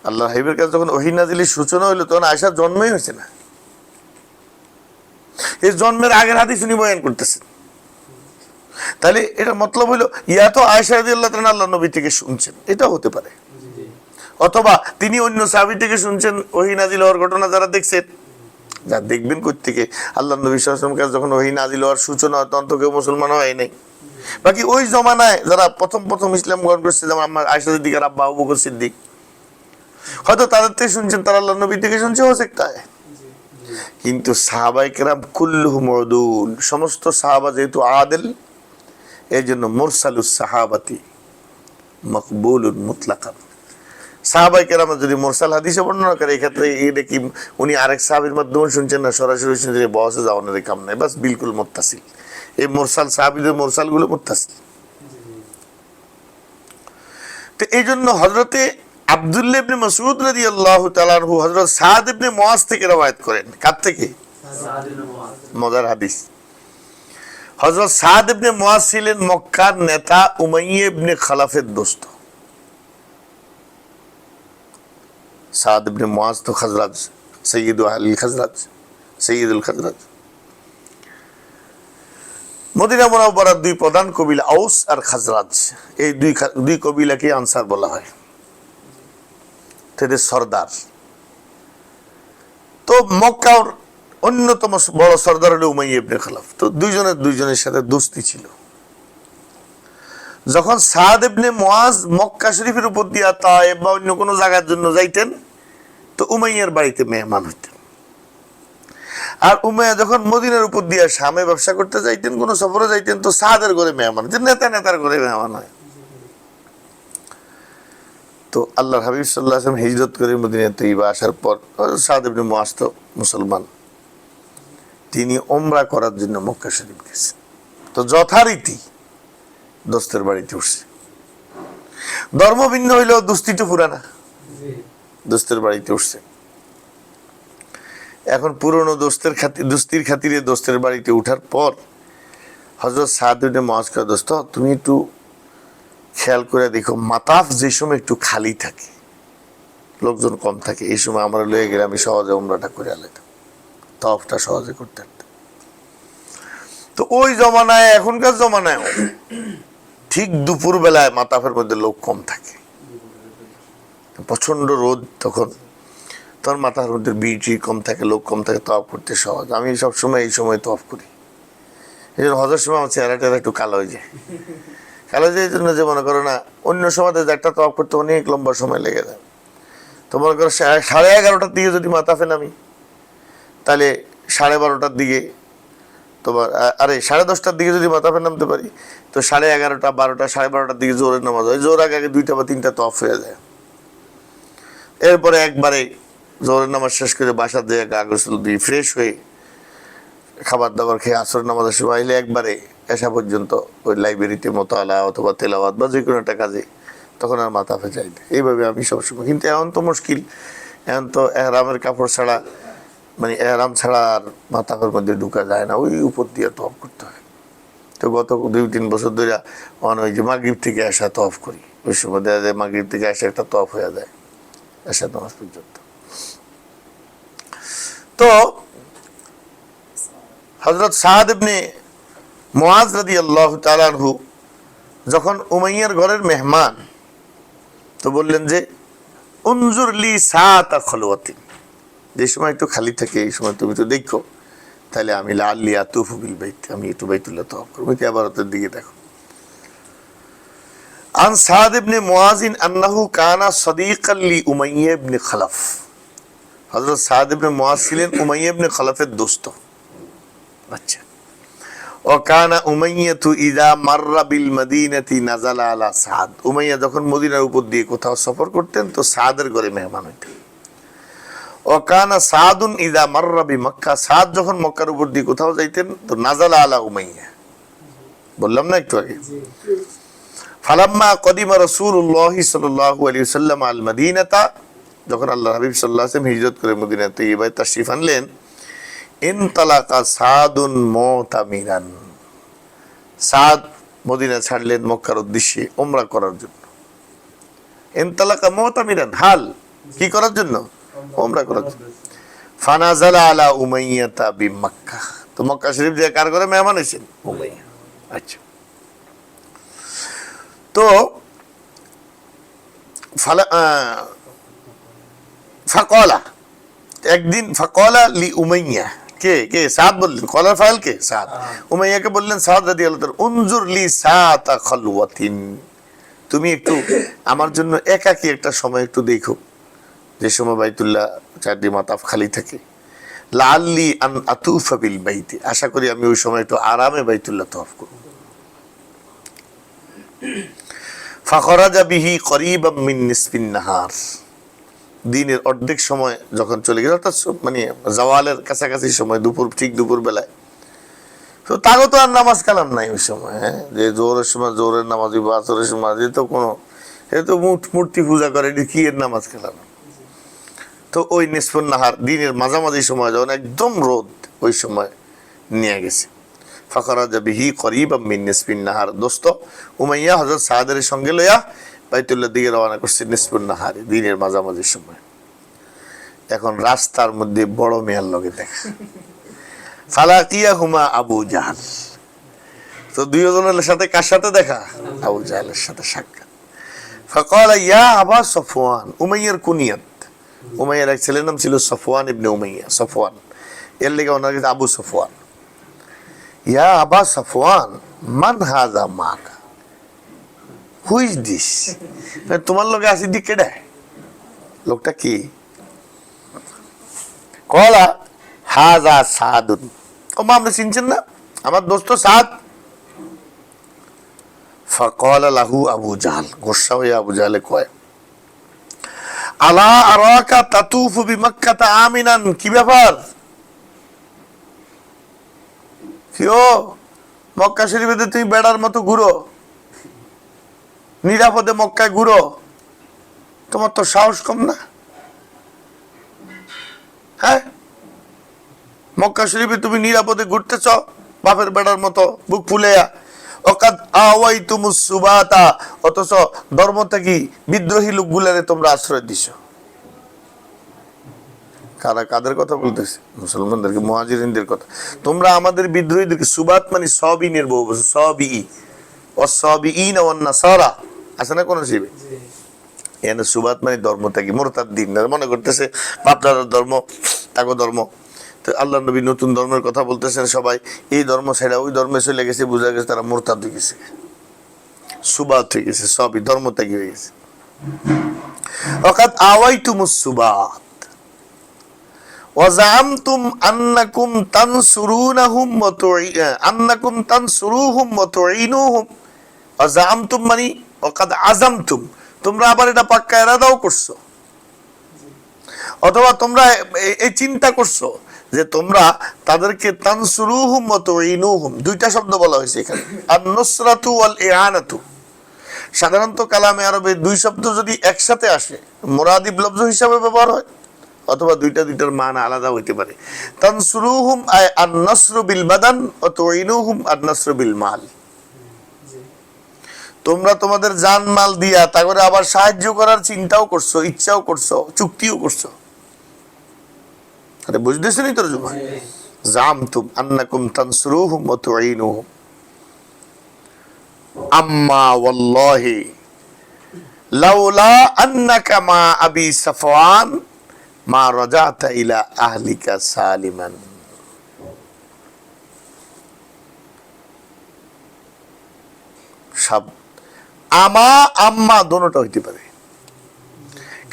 [SPEAKER 1] আল্লাহ হাবিবের কাছে যখন ওহী নাযিলের সূচনা হইল তখন আয়শার জন্মই হয়েছে না। এই জন্মের আগের হাদিস উনি বয়ান করতেছেন। তাহলে এটা মতলব হইলো ইয়া তো আয়েশা রাদিয়াল্লাহু তাআলা আল্লাহর নবী থেকে শুনছেন, এটা হতে পারে। অথবা তিনি অন্য সাহাবী থেকে শুনছেন, ওহী নাজিল হওয়ার ঘটনা যারা দেখছেন, যা দেখবেন কই থেকে, আল্লাহর নবী সাল্লাল্লাহু আলাইহি ওয়াসাল্লামের কাছে যখন ওহী নাজিল হওয়ার সূচনা হয় তখন তো কেউ মুসলমান হয় নাই। বাকি ওই জমানায় যারা প্রথম প্রথম ইসলাম গ্রহণ করছে, যেমন আমার আয়েশা সিদ্দিকার আব্বা আবু বকর সিদ্দিক, হয়তো তাদের থেকে শুনছেন, তারা আল্লাহর নবী থেকে শুনছে, হচ্ছে তাই। কিন্তু সাহাবায়ে কেরাম কুল্লুহুম উদুল, সমস্ত সাহাবা যেহেতু আদিল, এই জন্য মুরসালুস সাহাবাতি মকবুলুন মুতলাকান। সাহাবায়ে কেরাম যদি মুরসাল হাদিসে বর্ণনা করে, এই ক্ষেত্রে এটা কি উনি আরেক সাহাবীর মাধ্যমে শুনছেন না সরাসরি শুনছেন, বসে যাওয়ানোর কাম নাই, বাস বিলকুল মুত্তাসিল। এই মুরসাল সাহাবীদের মুরসালগুলো মুত্তাসিল। তো এই জন্য হযরতে আব্দুল্লাহ ইবনে মাসউদ রাদিয়াল্লাহু তাআলা আনহু হযরত সাদ ইবনে মুআজ থেকে রওয়ায়াত করেন। কার থেকে? সাদ ইবনে মুআজ। মজার হাদিস। হযরত সাদ ইবনে মুআজ ছিলেন মক্কার নেতা উমাইয়া ইবনে খালাফের দোস্ত। সাদ ইবনে মুআজ তো খাজরাজ, সৈয়দুল খাজরাজ, সৈয়দুল খাজরাজ। মদিনা মুনাওয়ারার দুই প্রধান কবিলা আউস আর খাজরাজ, এই দুই কবিলাকে আনসার বলা হয়, তাদের সর্দার। তো মক্কার অন্যতম বড় সর্দার হলো উমাইয়া ইবনে খালাফ। তো দুইজনের সাথে দোস্তি ছিল। যখন সাদ ইবনে মুআজ মক্কা শরীফের উপর দিয়া তায়েফ বা অন্য কোনো জায়গার জন্য যাইতেন, তো উমাইয়ার বাড়িতে মেহমান হইতেন। আর উমাইয়া যখন মদিনার উপর দিয়া শামে ব্যবসা করতে যাইতেন, কোনো সফরে যাইতেন, তো সাদের ঘরে মেহমান হইতেন, নেতার ঘরে মেহমান হয়। তো আল্লাহর হাবিব সাল্লাল্লাহু আলাইহি ওয়াসাল্লাম হিজরত করে মদিনায় তৈবা আসার পর সাদ ইবনে মুআজ তো মুসলমান, তিনি উমরা করার জন্য মক্কা শরীফ গেছেন। তো যথারীতি দোস্তের বাড়িতে উঠছে। ধর্ম ভিন্ন হইলেও দোস্তি তো পুরানা, দোস্তের বাড়িতে উঠছে। এখন পুরনো দোস্তির খাতিরে দোস্তের বাড়িতে উঠার পর হযরত সাদ ইবনে মুআজ কে, দোস্ত তুমি একটু খেয়াল করে দেখো, মাতাফ যে সময় একটু খালি থাকে, লোকজন কম থাকে, এই সময় আমরা লয়ে গেলে আমি সহজে উমরাটা করে আলাইতাম, তাওয়াফটা সহজে করতে পারতাম। তো ওই জমানায়, এখনকার জমানায় ঠিক দুপুর বেলায় মাতাফের মধ্যে লোক কম থাকে, প্রচন্ড রোদ, তখন তোর মাথার মধ্যে বিটি কম থাকে, লোক কম থাকে, তওয়াফ করতে সহজ। আমি সবসময় এই সময় তওয়াফ করি, এই জন্য হজের সময় আমার চেহারাটা একটু কালো হয়ে যায়। কালো হয়ে যায় এই জন্য যে মনে করো না, অন্য সময় একটা তওয়াফ করতে অনেক লম্বা সময় লেগে যায়। তো মনে করো 11:30টার দিকে যদি মাতাফে নামি, তাহলে 12:30টার দিকে তোমার, আরে 10:30টার দিকে যদি মাতাফে নামতে পারি, তো 11:30, 12টা, 12:30টার দিকে জোরের নামাজ হয়। জোর আগে 2টা বা 3টা তওয়াফ হয়ে যায়। এরপরে একবারে জোরের নামাজ শেষ করে বাসা দিয়ে গা গোসল দিয়ে ফ্রেশ হয়ে খাবার দাবার খেয়ে আসর নামাজের সময় আইলে একবারে এসা পর্যন্ত ওই লাইব্রেরিতে মোতালা অথবা তেলাওয়াত বা যে কোনো একটা কাজে, তখন আর মাতাফে যাই না। এইভাবে আমি সবসময়। কিন্তু এখন তো মুশকিল, এখন তো এহরামের কাপড় ছাড়া, মানে এহরাম ছাড়া আর মাতাফের মধ্যে ঢুকা যায় না, ওই উপর দিয়ে তওয়াফ করতে হয়। তো গত 2-3 বছর ধরে ওই যে মাগরিব থেকে এসা তওয়াফ করি, ওই সময় দেখা যায় মাগরিব থেকে এসে একটা তওয়াফ হয়ে যায় এসা নামাজ পর্যন্ত। তো হযরত সাদ ইবনে মুআজ রাদিয়াল্লাহু তাআলা আনহু যখন উমাইয়ার ঘরের মেহমান, তো বললেন যে উনজুর লি সাআতা খলওয়াতিন, যে সময় একটু খালি থাকে এই সময় তুমি একটু দেখো, তাহলে আমি লাআল্লি আতুফু বিল বাইত, আমি একটু বাইতুল্লাহ তওয়াফ করব। ইবারতের দিকে দেখো। আন সাদ ইবনে মুআজ আন্নাহু কানা সাদীকান লি উমাইয়া ইবনে খালাফ, হযরত সাদ ইবনে মুআজ ছিলেন উমাইয়া ইবনে খালাফের দোস্ত। আচ্ছা। ওয়াকানা উমাইয়াতু ইযা মাররা বিল মদিনাতি নাযালা আলা সাদ, উমাইয়া যখন মদিনার উপর দিয়ে কোথাও সফর করতেন, তো সাদের ঘরে মেহমান হইতেন। ওয়াকানা সাদুন ইযা মাররা বি মক্কা, সাদ যখন মক্কার উপর দিয়ে কোথাও যাইতেন, তো নাযালা আলা উমাইয়া। বললাম না একটু আগে। ফালাম্মা কদিমা রাসূলুল্লাহ সাল্লাল্লাহু আলাইহি ওয়াসাল্লাম আল মদিনাতা, যখন আল্লাহর হাবিব সাল্লাল্লাহু আলাইহি ওয়াসাল্লাম হিজরত করে মদিনায় তৈয়বায় তাশরিফ আনলেন, ইনতালাকা সাদুন মুতামিরান, সাদ মদিনা ছাড়লেন মক্কার উদ্দেশ্যে উমরা করার জন্য। ইনতালাকা মুতামিরান, হাল কি করার জন্য? উমরা করার জন্য। ফানাজালা আলা উমাইয়াতা বিমক্কা, তো মক্কা শরীফ যে কার ঘরে মেহমান হয়েছেন? উমাইয়া। আচ্ছা। তো ফাকলা, একদিন ফাকলা লি উমাইয়া, কে কে সাদ বললেন, কলার ফাইল কে সাদ, উমাইয়াকে বললেন সাদ রাদিয়াল্লাহু তাআলা, উনজুর লি সাতা খালওয়াতিন, তুমি একটু আমার জন্য একাকী একটা সময় একটু দেখো, যে সময় বাইতুল্লাহ চারটি মাতাফ খালি থাকে, লাআল্লি আন আতুফা বিল বাইতি, আশা করি আমি ওই সময় একটু আরামে বাইতুল্লাহ তওয়াফ করব। ফাখরাজা বিহি করিবাম মিন নিসফিন নাহার, দিনের অর্ধেক সময় যখন চলে গেল, অর্থাৎ মানে জাওয়ালের কাছাকাছি সময়, দুপুর, ঠিক দুপুর বেলায়, তো তাগো তো আর নামাজ কালাম নাই ওই সময়, হ্যাঁ, যে জোরের সময় জোরের নামাজ, আসরের সময় তো কোনো, এ তো মূর্তি পূজা করে, কি এর নামাজ কালাম। তো ওই নিসফুন নাহার, দিনের মাঝামাঝি সময় যখন একদম রোদ, ওই সময় নিয়ে গেছে। ফাখরাজা বিহি করিবাম মিন নিসফিন নাহার, দোস্ত উমাইয়া হযরত সাদের সঙ্গে লইয়া বাইতুল্লাহর দিকে রওনা করছে নিসফুন নাহারে, দিনের মাঝামাঝি সময়। এখন রাস্তার মধ্যে বড় মেয়ার লগে দেখা, ফালাকিয়াহুমা আবু জাহল, তো দুইজনের সাথে কার সাথে দেখা, আবু জাহলের সাথে সাক্ষাৎ। ফাকালা ইয়া আবা সফওয়ান, উমাইয়ার কুনিয়াত, উমাইয়ার এক ছেলের নাম ছিল সফওয়ান ইবনে উমাইয়া, সফওয়ান, এর লেগে ওনার কাছে আবু সফওয়ান। ইয়া আবা সফওয়ান মান হাযা মাকা, হু ইজ দিস, তোমার লগে আসি দি কেডা, লোকটা কি? কলা হাযা সাদুন, ও মা আপনি চিনছেন না, আমার দোস্ত সাদ। ফাকালা লাহু আবু জাহল, গোসা হয়ে আবু জাহলে কয়, আলা আরাকা তাতুফু বিমাক্কাতা আমিনান, কি ব্যাপার, কি ও মক্কা শরীফে তুমি বেড়ার মতো ঘুরো, নিরাপদে মক্কায় ঘুরো, তোমার তো সাহস কম না, হ্যাঁ, মক্কা শরীফে তুমি নিরাপদে ঘুরতেছ বাপের বেড়ার মতো বুক ফুলেয়া, অকাদ আওয়াইতুমুস সুবাতা, অথচ ধর্মত্যাগী বিদ্রোহী লোকগুলারে তোমরা আশ্রয় দিছো। কারা, কাদের কথা বলতেছে? মুসলমানদেরকে, মুহাজিরিনদের কথা। তোমরা আমাদের বিদ্রোহীদেরকে, সুবাত মানে সবিনের বহু বছর, সবি ও সবিইন ওয়ান নাসারা, আছে না কোন শিবে, এখানে সুবাত মানে ধর্মত্যাগী, মুরতাদ্দিন, মনে করতেছে বাপদাদার ধর্ম তাকে ধর্ম। তো আল্লাহ নবী নতুন ধর্মের কথা বলতেছেন, সবাই এই ধর্ম ছেড়ে ওই ধর্মে চলে গেছে, বোঝা গেছে তারা মুরতাদ হয়ে গেছে, সুবাত হয়ে গেছে, সবই ধর্মত্যাগী হয়ে গেছে। ওয়াকাদ আওয়াইতুমুস সুবাত ওয়াজামতুম আন্নাকুম তানসুরুনাহুম ওয়া আন্নাকুম তানসুরুহুম ওয়া তুঈনুহুম, ওয়াজামতুম মানে ওয়াকাদ আযামতুম, তোমরা আবার এটা পাক্কা ইরাদাও করছো, অথবা তোমরা এই চিন্তা করছো যে তোমরা তাদেরকে তানসুরুহুম ওয়া তুঈনুহুম, দুইটা শব্দ বলা হয়েছে এখানে, আন-নুসরাতু ওয়াল ইআনাতু। সাধারণত কালামে আরবে দুই শব্দ যদি একসাথে আসে মুরাদিব লফজ হিসাবে ব্যবহার হয়, অথবা দুইটার মানা আলাদা হইতে পারে। তানসুরুহুম আই আন-নাসরু বিল বাদান ওয়া তুঈনুহুম আন-নাসরু বিল মাল, তোমরা তোমাদের জান মাল দিয়া তারপরে আবার সাহায্য করার চিন্তাও করছো, ইচ্ছাও করছো, চুক্তিও করছো। আরে বুঝতেছেনই তরজমা, জামতুম আন্নাকুম তানসুরুহুম ওয়া তুঈনুহুম, আম্মা ওয়াল্লাহি লাউলা আন্নাকা মা আবি সাফওয়ান মা রাজাতা ইলা আহলিকা সালিমান। সব আমা আম্মা দোনোটা হইতে পারে।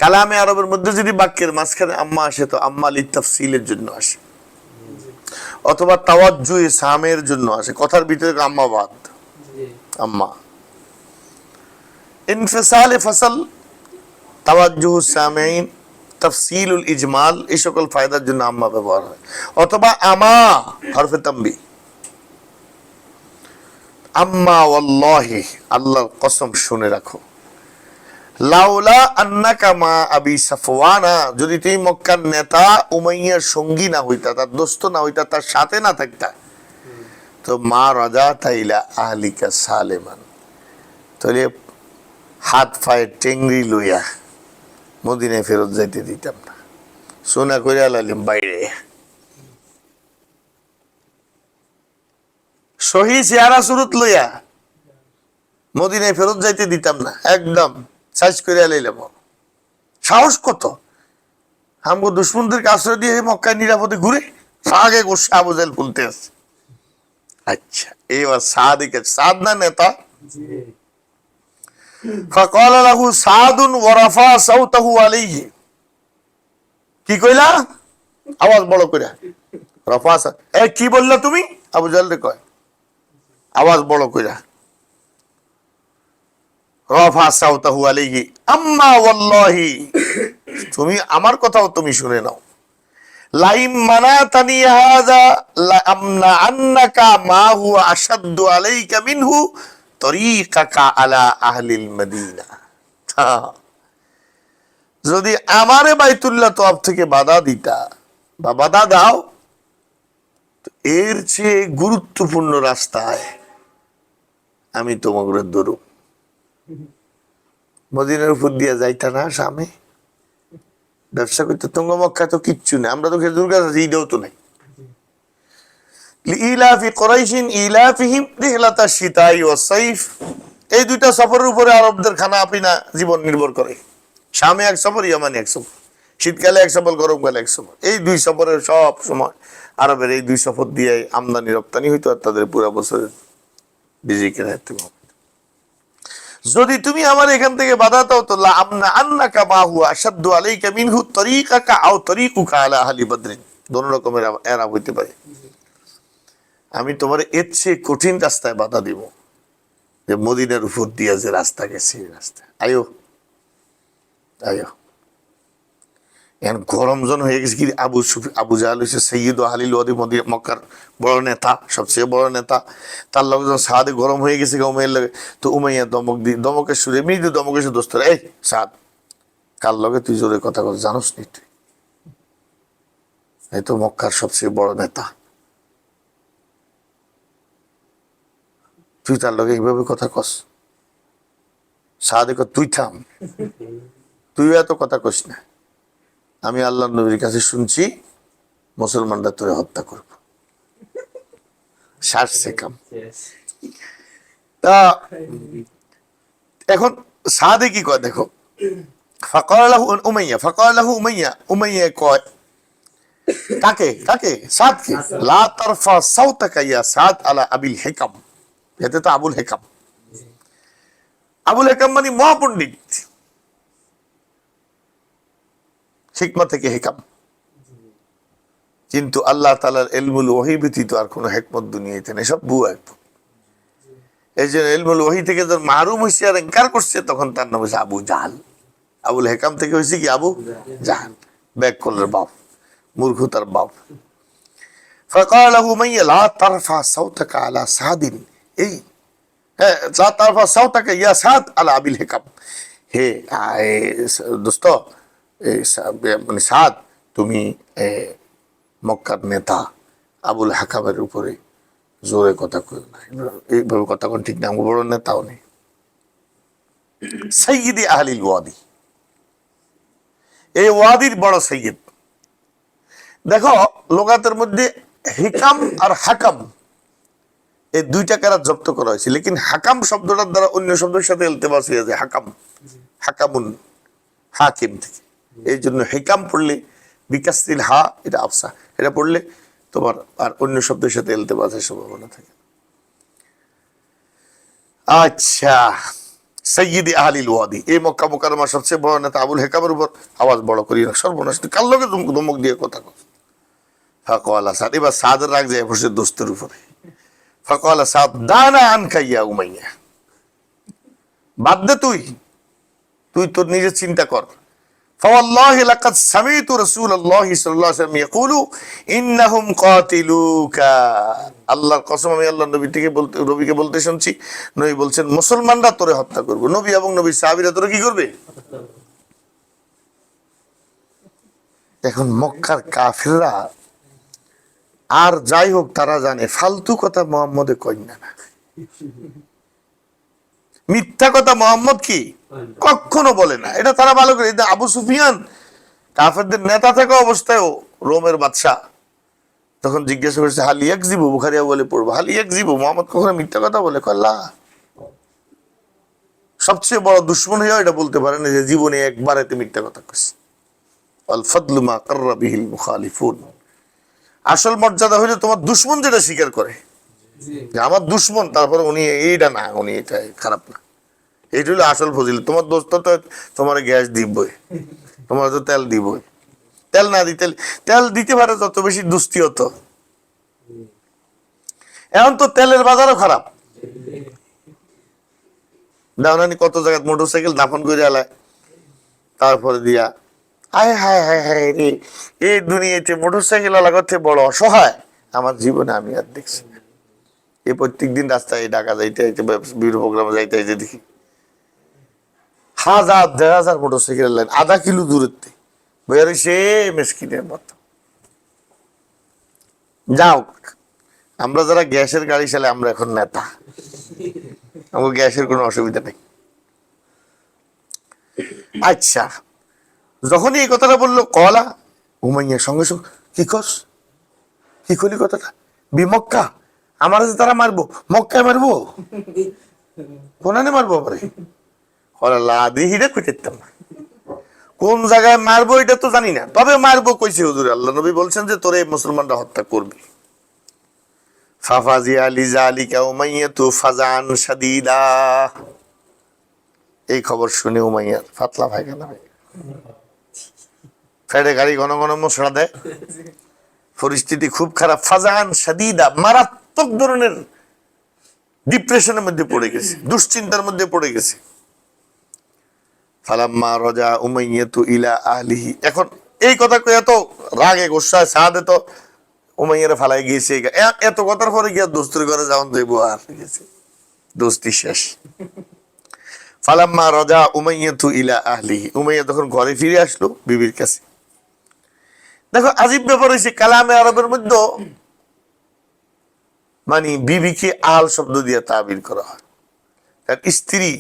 [SPEAKER 1] কালামে আরবের মধ্যে যদি বাক্যের মাঝখানে আম্মা আসে, তো আম্মা লিতাফসিলের জন্য আসে, অথবা তাওয়াজ্জুহে সামের জন্য আসে, কথার ভিতরে আম্মা বাদ, আম্মা ইনফিসালে ফসল, তাওয়াজ্জুহু সামিঈন, তাফসিলুল ইজমাল, এই সকল ফায়দার জন্য আম্মা ব্যবহার হয়, অথবা আমা হরফে তানবীহ। আম্মা ওয়াল্লাহি, আল্লাহর কসম শুনে রাখো, লাউলা আন্নাকা মা আবি সাফওয়ানা, যদি তুমি মক্কার নেতা উমাইয়ার সঙ্গী না হইতা, তার দোস্ত না হইতা, তার সাথে না থাকতা, তো মা রাজাতা ইলা আহলিকা সালিমান, তাহলে হাত পায়ে টেংরি লইয়া মদিনায় ফেরত যাইতে দিতাম না, সোনা করে আলাইলাম বাইরে, সহি চেহারা সুরত লইয়া মদিনায় ফেরত যাইতে দিতাম না, একদম সাইজ করে লাইলাম। সাহস কত! আমগো দুশ্মনদেরকে আশ্রয় দিয়ে মক্কায় নিরাপদে ঘুরে আগে গোসা আবু জাহেল খুলতে আছে। আচ্ছা, এবার সাদিকে সাদ না নেতা। فقال له سعد ورفع صوته عليه। কি কইলা? আওয়াজ বড় করে রফা। এ কি বললা তুমি? আবু জাহেল রে কয় আওয়াজ বড় করে, রফা সাওতাহু আলাইহি আম্মা ওয়াল্লাহি, তুমি আমার কথাও তুমি শুনে নাও। লাইম মানাতানি হাযা লা আমনা আন্নাকা মা হুয়া আশাদ্দু আলাইকা মিনহু তরিকাকা আলা আহলিল মদিনা। যদি আমারে বাইতুল্লাহ তওয়াফ থেকে বাধা দিতা বা বাধা দাও, এর চেয়ে গুরুত্বপূর্ণ রাস্তায় আমি তোমাকে ধরু। মদিনার উপর দিয়ে যাইতা না স্বামী, ব্যবসা করতে। তোমরা মক্কা তো কিচ্ছু নেই, আমরা তো দুর্গা ঈদেও তো নাই। ইলাফি কুরাইশিন ইলাফিহিম রিহলাতা শিতাই ওয়াস সাইফ, এই দুইটা সফরের উপরে আরবদের খানা পিনা জীবন নির্ভর করে। শামে এক সফর, ইয়ামানে এক সফর, শীতকালে এক সফর, গরমকালে এক সফর। এই দুই সফরের সব সময় আরবের এই দুই সফর দিয়ে আমদানি রপ্তানি হইতো, আর তাদের পুরো বছরের বিজিকে রাখতে হবে। যদি তুমি আমার এখান থেকে বাধা দাও তো লা আমনা আন্নাকা মা হুয়া আশাদ্দু আলাইকা মিনহু তরিকাকা আও তরিকুকা আলা আহলি বদরিন, দুই রকমের এরাব হইতে পারে। আমি তোমার এর চেয়ে কঠিন রাস্তায় বাধা দিব, যে মদিনার উপর দিয়ে যে রাস্তা গেছে এই রাস্তা। আয়ো আয়ো। এখন গরম জন হয়ে গেছে কি, আবু জাহেল হচ্ছে সৈয়দ আহলিল ওয়াদি, মক্কার বড় নেতা, সবচেয়ে বড় নেতা। তার লগে যখন সাদে গরম হয়ে গেছে উমাইয়ার লগে, তো উমাইয়া দমকের সুরে মৃদু দমকের সুরে দোস্ত, এই সাদ, কার লগে তুই জোরে কথা কথা জানোস নি? তুই এই তো মক্কার সবচেয়ে বড় নেতা, তুই তার লগে এইভাবে কথা কস? সাদে কর, তুই থাম, তুই এত কথা কস না। আমি আল্লাহ নবীর কাছে শুনছি মুসলমানরা তোরে হত্যা করবো, সারছে কাম। তা এখন সাদে কি কয় দেখো, ফাকালাহু উমাইয়া, ফাকালাহু উমাইয়া, উমাইয়া কয় কাকে কাকে? সাদকে, লা তারফা সাওতাকা ইয়া সাদ আলা আবিল হিকাম। এতে তো আবুল হিকাম, আবুল হিকাম মানে মহাপণ্ডিত, হিকমা থেকে হিকাম। কিন্তু আল্লাহ তাআলার ইলমুল ওহী ব্যতীত আর কোনো হিকমত দুনিয়াতে নেই, সব বুয়া। এই যে ইলমুল ওহী থেকে যখন মাহরুম হয়েছে আর ইনকার করছে, তখন তার নাম হয়েছে আবু জাহাল। আবুল হিকাম থেকে হয়েছে কি? আবু জাহাল, ব্যাককলের বাপ, মূর্খতার বাপ। ফাকাল লাহু উমাইয়া লা তারফা সাওতাকা আলা সাদিন, এই হ্যাঁ, লা তারফা সাওতাকা ইয়া সাদ আলা আবিল হিকাম। হে দোস্ত, মানে সাদ, তুমি মক্কার নেতা আবুল হাকামের উপরে জোরে কথা কই না, এইভাবে কথা কোন ঠিক না। বড় নেতাও নেই, সৈয়দ আহলিল ওয়াদি, এই ওয়াদির বড় সৈয়দ। দেখো লোকাতের মধ্যে হিকাম আর হাকাম এই দুইটা কারা জব্দ করা হয়েছে, লেকিন হাকাম শব্দটার দ্বারা অন্য শব্দের সাথে ইলতিবাস হয়ে যায়। হাকাম, হাকামুন, হাকিম থেকে। এই জন্য হিকাম পড়লে বিকাশিল হা, এটা আফসা, এটা পড়লে তোমার আর অন্য শব্দের সাথে ইলতিবাসের সম্ভাবনা থাকে। আচ্ছা, সৈয়দ আহলিল ওয়াদি, এই মক্কা মুকাররমার সবচেয়ে বড় নেতা আবুল হিকামের উপর আওয়াজ বড় করি না, সর্বনাশ, কার লগে ধমক দিয়ে কথা কর। ফাকালা সাদ, এবার সাদের রাগ যায় বসে দোস্তের উপরে। ফাকালা সাদ দানা আনকা ইয়া উমাইয়া, বাদ দে, তুই তোর নিজের চিন্তা কর। فوالله لقد سمعت رسول الله صلى الله عليه وسلم يقول انهم قاتلوك, আল্লাহর কসম, আমি আল্লাহর নবীকে বলতে শুনছি, নবী বলছেন মুসলমানরা তোরে হত্যা করবে। নবী এবং নবীর সাহাবীরা তোরে কি করবে? এখন মক্কার কাফিররা আর যাই হোক, তারা জানে ফালতু কথা মুহাম্মদে কই না, মিথ্যা কথা মোহাম্মদ কি কখনো বলে না, এটা তারা ভালো করে। আবু সুফিয়ান কাফেরদের নেতা থাকা অবস্থায়ও রোমের বাদশাহ তখন জিজ্ঞাসা করেছে হাল ইয়াকযিবু, বুখারী বলে পড়বো, হাল ইয়াকযিবু, মোহাম্মদ কখনো মিথ্যা কথা বলে? কল্লা, সবচেয়ে বড় দুশ্মন হইয়া এটা বলতে পারে না যে জীবনে একবার এতে মিথ্যা কথা কইছে। আল ফাদলু মা কাররা বিহিল মুখালিফুন। আসল মর্যাদা হইলে তোমার দুশ্মন যেটা স্বীকার করে যে আমার দুশ্মন, তারপরে উনি এইটা না, উনি এটা খারাপ না, এইটা হলো আসল ফজিল। তোমার দোস্ত তো তোমার গ্যাস দিবই, তোমার তো তেল দিবই, তেল না দিতে, তেল দিতে পারে যত বেশি দুস্তি হতো। এখন তো তেলের বাজারও খারাপ। দাওনানি কত জায়গায় মোটরসাইকেল দাফন করে আলায়, তারপরে দিয়া হায় হায় হায় হায় রে, এই দুনিয়াতে মোটরসাইকেল আলা করতে বড় অসহায় আমার জীবনে আমি আর দেখছি। এই প্রত্যেক দিন রাস্তায় ঢাকা যাইতে বিভিন্ন প্রোগ্রামে যাইতে দেখি হাজার ১,৫০০ মোটরসাইকেল লাইন, আধা কিলো দূরত্বে বের সে মেসকিনের মতো। যাও, আমরা যারা গ্যাসের গাড়ি চালাই আমরা এখন নেতা, আমার গ্যাসের কোনো অসুবিধা নেই। আচ্ছা, যখনই এই কথাটা বললো কলা উমাইয়া সঙ্গে সঙ্গে কি কস, কি করলি কথাটা, বিমক্কা আমার তারা মারবো, মক্কায় মারবো, কোনানে মারবো আমারে, লাদিহিরে খুঁজতাম না, কোন জায়গায় মারবো এটা তো জানি না, তবে মারবো কইছে হুজুর। আল্লাহ নবী বলছেন যে তোরে মুসলমানরা হত্যা করবে। ফাফাজিয়া লিজালিকা উমাইয়াতু ফাজান শাদীদা। এই খবর শুনে উমাইয়ার ফাতলা ভাই কেন ফেডে গাড়ি ঘন ঘন মশলা দেয়, পরিস্থিতি খুব খারাপ। ফাজান শাদীদা, মারাত্মক ধরনের ডিপ্রেশনের মধ্যে পড়ে গেছে, দুশ্চিন্তার মধ্যে পড়ে গেছে। ফালাম্মা রাজা উমাইয়াতু ইলা আহলিহি, এখন এই কথা কয়ে তো রাগে গোসায় সাদে তো উমাইয়ার ফালাই গিয়েছে, এত কথার পরে গিয়া দোস্তের ঘরে যাওয়ান দেব আর গেছে, দোস্তি শেষ। ফালাম্মা রাজা উমাইয়াতু ইলা আহলিহি, উমাইয়া তখন ঘরে ফিরে আসলো বিবির কাছে। দেখো আজীব ব্যাপার হয়েছে, কালামে আরবের মধ্যে মানে বিবিকে আল শব্দ দিয়ে তাবির করা হয়, স্ত্রী।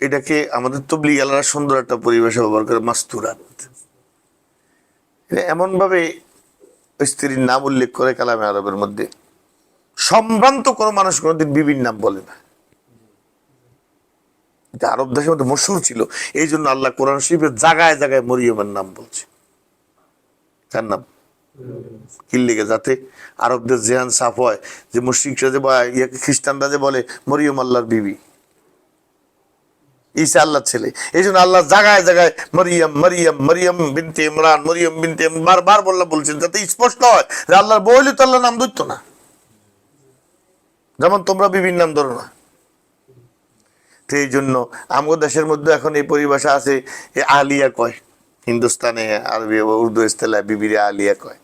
[SPEAKER 1] এটাকে আমাদের তবলিগ আলারা সুন্দর একটা পরিবেশে ব্যবহার করে মাস্তুরাত, এমন ভাবে স্ত্রীর নাম উল্লেখ করে কালামে আরবের মধ্যে। সম্ভ্রান্ত কোন মানুষ কোনদিন বিবির নাম বলে না, এটা আরব দেশের মধ্যে মশহুর ছিল। এই জন্য আল্লাহ কোরআন শরীফের জায়গায় জায়গায় মরিয়মের নাম বলছে। কার নাম? কি লিগে? যাতে আরবদের জেহান সাফ হয় যে মুশরিকরা যে খ্রিস্টানরা যে বলে মরিয়ম আল্লাহর বিবি, ঈসা আল্লাহর ছেলে। এই জন্য আল্লাহ জায়গায় জায়গায় মরিয়ম মরিয়ম মরিয়ম বিনতে ইমরান মরিয়ম বিনতে বারবার বলছেন, যাতে স্পষ্ট হয় যে আল্লাহর বউ হইলে তো আল্লাহ নাম ধরতো না, যেমন তোমরা বিবির নাম ধরো না। তো এই জন্য আমাদের দেশের মধ্যে এখন এই পরিভাষা আছে, আলিয়া কয়, হিন্দুস্তানে আরবি উর্দু ইস্তেলায় বিবিরে আলিয়া কয়।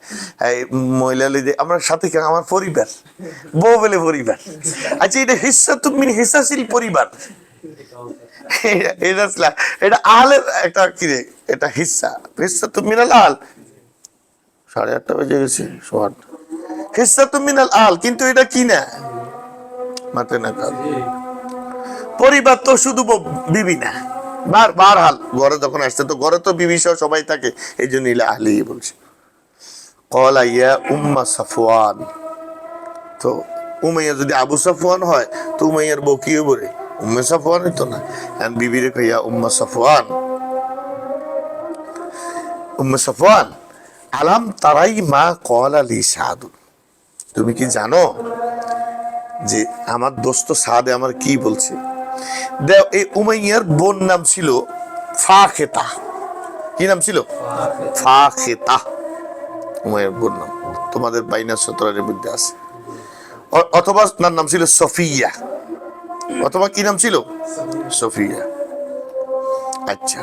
[SPEAKER 1] মহিলা আমরা সাথে আমার পরিবার, বউ বলে পরিবার। আচ্ছা, এটা হিস্সা তুমি হিসাশীল পরিবার, এটা আলের একটা কি রে, এটা হিস্সা, হিস্সা তুমি আল 8:30 বেজে গেছে, হিস্সা তুমি আল, কিন্তু এটা কি না মাতে না কাল পরিবার তো শুধু বিবি না, বার হাল ঘরে যখন আসছে তো ঘরে তো বিবি সহ সবাই থাকে, এই জন্য ইলা আহলি বলছে। ক্বালা ইয়া উম্মা সাফওয়ান, তো উমাইয়া যদি আবু সাফওয়ান হয় তো উমাইয়ার বউ কি বলে? উম্মে সাফওয়ান হইতো না। এখন বিবিরে কইয়া উম্মা সাফওয়ান, উম্মে সাফওয়ান আলাম তারাই মা ক্বালা লি সাদ, তুমি কি জানো যে আমার দোস্ত সাদে আমার কি বলছে? দেও, এই উমাইয়ার বোন নাম ছিল ফাখেতা। কি নাম ছিল? ফাখেতা, উমাইয়ার বোন নাম। তোমাদের বাইনা সতরের মধ্যে আছে। অথবা তার নাম ছিল সফিয়া, অথবা কি নাম ছিল? সফিয়া। আচ্ছা,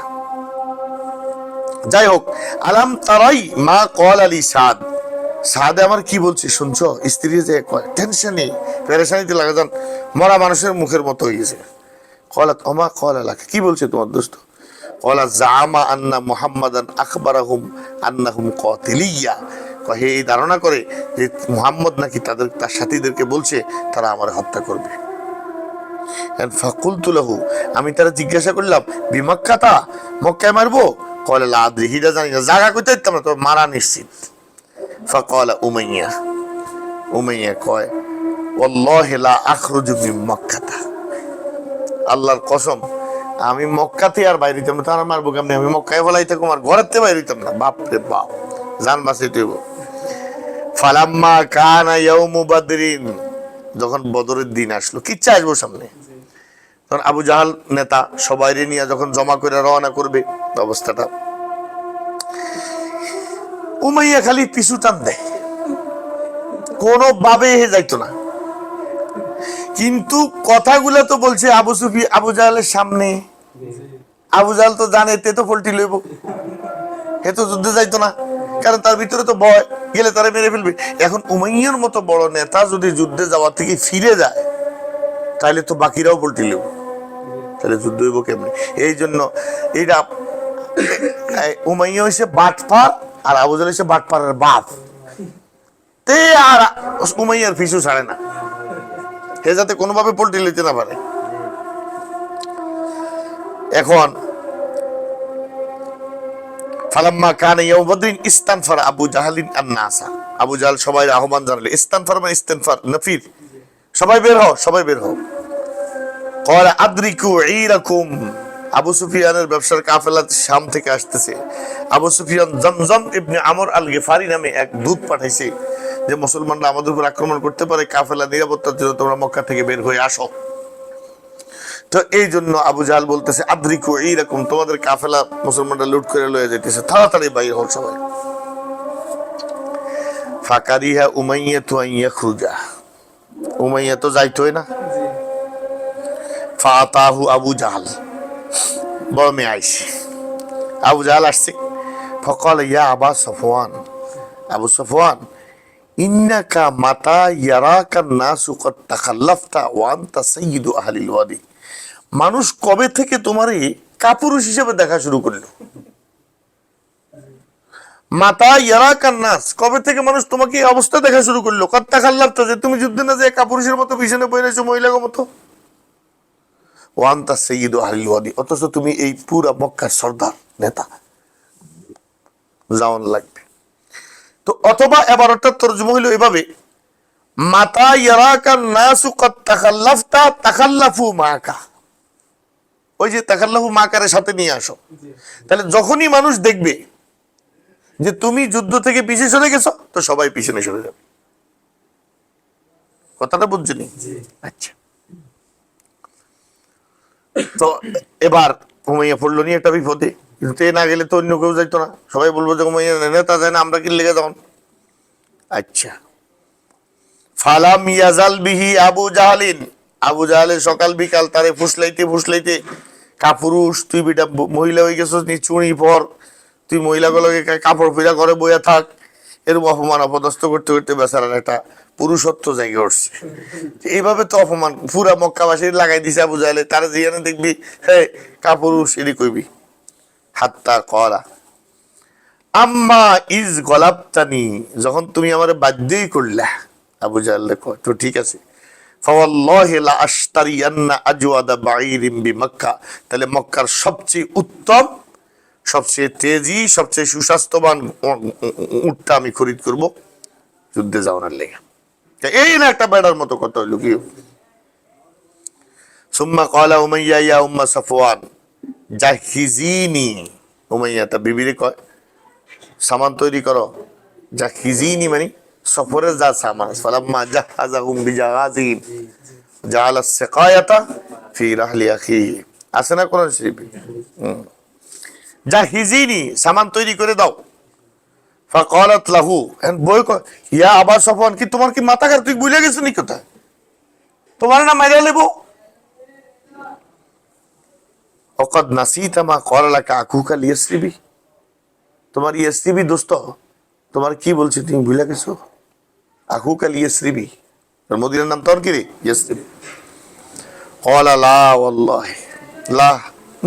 [SPEAKER 1] যাই হোক, আলাম তারাই মা কল আলী সাদ, সাদে আমার কি বলছে শুনছো? স্ত্রী যে কয় টেনশনে পেরেশানিতে লাগে, যান মরা মানুষের মুখের মতো হয়ে গেছে। কলাত ওমা কল আলাকে, কি বলছে তোমার দোস্ত? কলা জামা আন্না মুহাম্মাদান আখবারাহুম আন্নাহুম কাতিলিয়া, কহে এই ধারণা করে যে মুহাম্মদ নাকি তার সাথীদেরকে বলছে তারা আমার হত্যা করবে। ফাকুলতু লাহু, আমি তারা জিজ্ঞাসা করলাম বিমাক্কাতা, মক্কায় মারবো? কলা লা আদরি, হিদা জানি না, জায়গা কইতে দিতাম না, তো মারা নিশ্চিত। ফাকালা উমাইয়া, উমাইয়া কয় ওয়াল্লাহি লা আখরুজু মিন মক্কাতা, আল্লাহর কসম আমি মক্কাতে আর বাইরে হইতাম না, তার মারবো কেমনি, আমি মক্কায় বলাই থাকুম আর ঘরের বাইরে হইতাম না। বাপ রে বাপ, জান বাঁচাইতে হইব। ফালাম্মা কানা ইয়াউমু বাদরিন, যখন বদরের দিন আসলো, কিচ্ছা আসবো সামনে, তখন আবু জাহাল নেতা সবাই নিয়ে যখন জমা করে রওনা করবে, অবস্থাটা উমাইয়া খালি পিছু টান দেয়, কোনো ভাবে যাইতো না। কিন্তু কথাগুলো তো বলছে আবু জাহালের সামনে। আবু জাহাল তো জানে তে তো পল্টি লইব, হে তো যুদ্ধে যাইতো না, কারণ তার ভিতরে তো ভয়, গেলে তারা মেরে ফেলবে। এখন উমাইয়ার মতো বড় নেতা যদি যুদ্ধে যাওয়ার থেকে ফিরে যায়, তাহলে তো বাকিরাও পল্টি লইব, তাহলে যুদ্ধ হইব কেমনি? এই জন্য এইটা উমাইয়া হয়েছে বাটপার, আর আবু জাহাল হয়েছে বাটপারের বাপ। তে আর উমাইয়ার পিছু ছাড়ে না, হে যাতে কোনোভাবে পল্টি লইতে না পারে। এখন ফালাম্মা কানা ইয়াউম বদরিন ইস্তানফারা আবু জাহালিন আন-নাসা, আবু জাহাল সবাই আহ্বান জানালে। ইস্তানফার মানে ইস্তেনফার, নফির, সবাই বের হও, সবাই বের হও। ক্বালা আদরিকু ঈরাকুম, আবু সুফিয়ানের ব্যবসার কাফেলা শাম থেকে আসতেছে। আবু সুফিয়ান জমজম ইবনে আমর আল গিফারি নামে এক দূত পাঠাইছে যে মুসলমানরা আমাদের উপর আক্রমণ করতে পারে, কাফেলা নিরাপত্তার জন্য তোমরা মক্কা থেকে বের হয়ে আসো। তো এই জন্য আবু জাহাল বলতেছে আদরিকু ঈরাকুম, তোমাদের কাফেলা মুসলমানরা লুট করে লয়ে যাইতেছে, তাড়াতাড়ি বাইরে হও সবাই। ফাকারিহা উমাইয়াতু আন ইয়াখরুজা, উমাইয়া তো যাইতোই না। ফাতাহু আবু জাহাল, বড় মেয়ে আইছে, আবু জাহাল আসছে। ফকাল ইয়া আবা সফওয়ান, আবু সফওয়ান ইন্নাকা মাতা ইয়ারাকা নাসু কদ তাখাল্লাফতা ওয়া আনতা সাইয়্যিদু আহলিল ওয়াদি, মানুষ কবে থেকে তোমারে কাপুরুষ হিসেবে দেখা শুরু করলো? মাতা ইয়ারাকা নাস, কবে থেকে মানুষ তোমাকে এই অবস্থা দেখা শুরু করলো? কদ তাখাল্লাফতা, যে তুমি যুদ্ধে না যায় কাপুরুষের মতো পিছনে বসে রয়েছো, মহিলার মতো। ওয়া আনতা সাইয়্যিদু আহলিল ওয়াদি, অথচ তুমি এই পুরা মক্কার সর্দার নেতা, যাওয়ান লাগবে। তো অথবা এবারটা তরজমা হইল এভাবে, মাতা ইয়ারাকা নাসু কদ তাখাল্লাফতা তাখাল্লাফু মাকা, ওই যে তাখাল্লাফু মাকারের সাথে নিয়ে আসো। তাহলে যখনই মানুষ দেখবে যে তুমি যুদ্ধ থেকে পিছিয়ে সরে গেছো, তো সবাই পিছনে সরে যাবে। কথাটা বুঝছেনি? আচ্ছা, তো এবার উমাইয়া পড়লো নি একটা বিপদে, কিন্তু না গেলে তো অন্য কেউ যাইতো না, সবাই বলবো যে উমাইয়া নেতা যায় না, আমরা কি লেগে তখন। আচ্ছা, ফালাম ইয়াজাল বিহি আবু জাহালিন, আবু জাহালের সকাল বিকাল তারে ফুসলাইতে ফুসলাইতে, কাপুরুষ, তুই বেটা মহিলা হয়ে গেছিস, নি চুড়ি পর, তুই মহিলাগুলোকে কাপড় ফিরা করে বইয়া থাক, এরকম অপমান অপদস্থ করতে করতে বেচারার একটা পুরুষত্ব জায়গা উঠছে। এইভাবে তো অপমান পুরা মক্কাবাসী লাগাই দিছে আবু জাহেলে, তারা যেখানে দেখবি হে কাপুরুষ, এরই কইবি। হাত্তা করা আম্মা ইজ গলাবতানি, যখন তুমি আমার বাধ্যই করলা। আবু জাহেল দেখো তো ঠিক আছে, ফাওয়াল্লাহি লা আশতারিয়ান্না আজওয়াদা বাঈরিন বিমক্কা, তাহলে মক্কার সবচেয়ে উত্তম, সবচেয়ে তেজি, সবচেয়ে সুস্বাস্থ্যবান উটটা আমি খরিদ করব যুদ্ধে যাওয়ার লেগে। এই না একটা বেড়ার মতো কথা হইল কি। সুম্মা ক্বালা উমাইয়া ইয়া উম্মা সাফওয়ান জাহিজিনি, উমাইয়া তা বিবিরে কয় সামান তৈরি করো, জাহিজিনি মানে সফরের যা সামান। ফালাম্মা জাহাযাহুম বিজাগাজিহিম জাআলা সিকায়াতা ফি রাহলি আখি, আছে না কোরআন শরীফে? জাহিজিনি, সামান তৈরি করে দাও। ফাকালাত লাহু, বই কয় ইয়া আবা সফওয়ান, কি তোমার কি মাথা খারাপ, তুই ভুলে গেছিস নি কথা, তোমার না মাইরা লেবো। ওয়াকাদ নাসিতা মা ক্বালা লাকা আকুকা লিয়াসরিবি, তোমার ইয়াসরিবি দোস্ত তোমার কি বলছে তুমি ভুলে গেছো? আকুকা লিয়াসরিবি, মদিনার নাম তোর কি রে? ইয়াসরিবি। ক্বালা লা ওয়াল্লাহি, লা,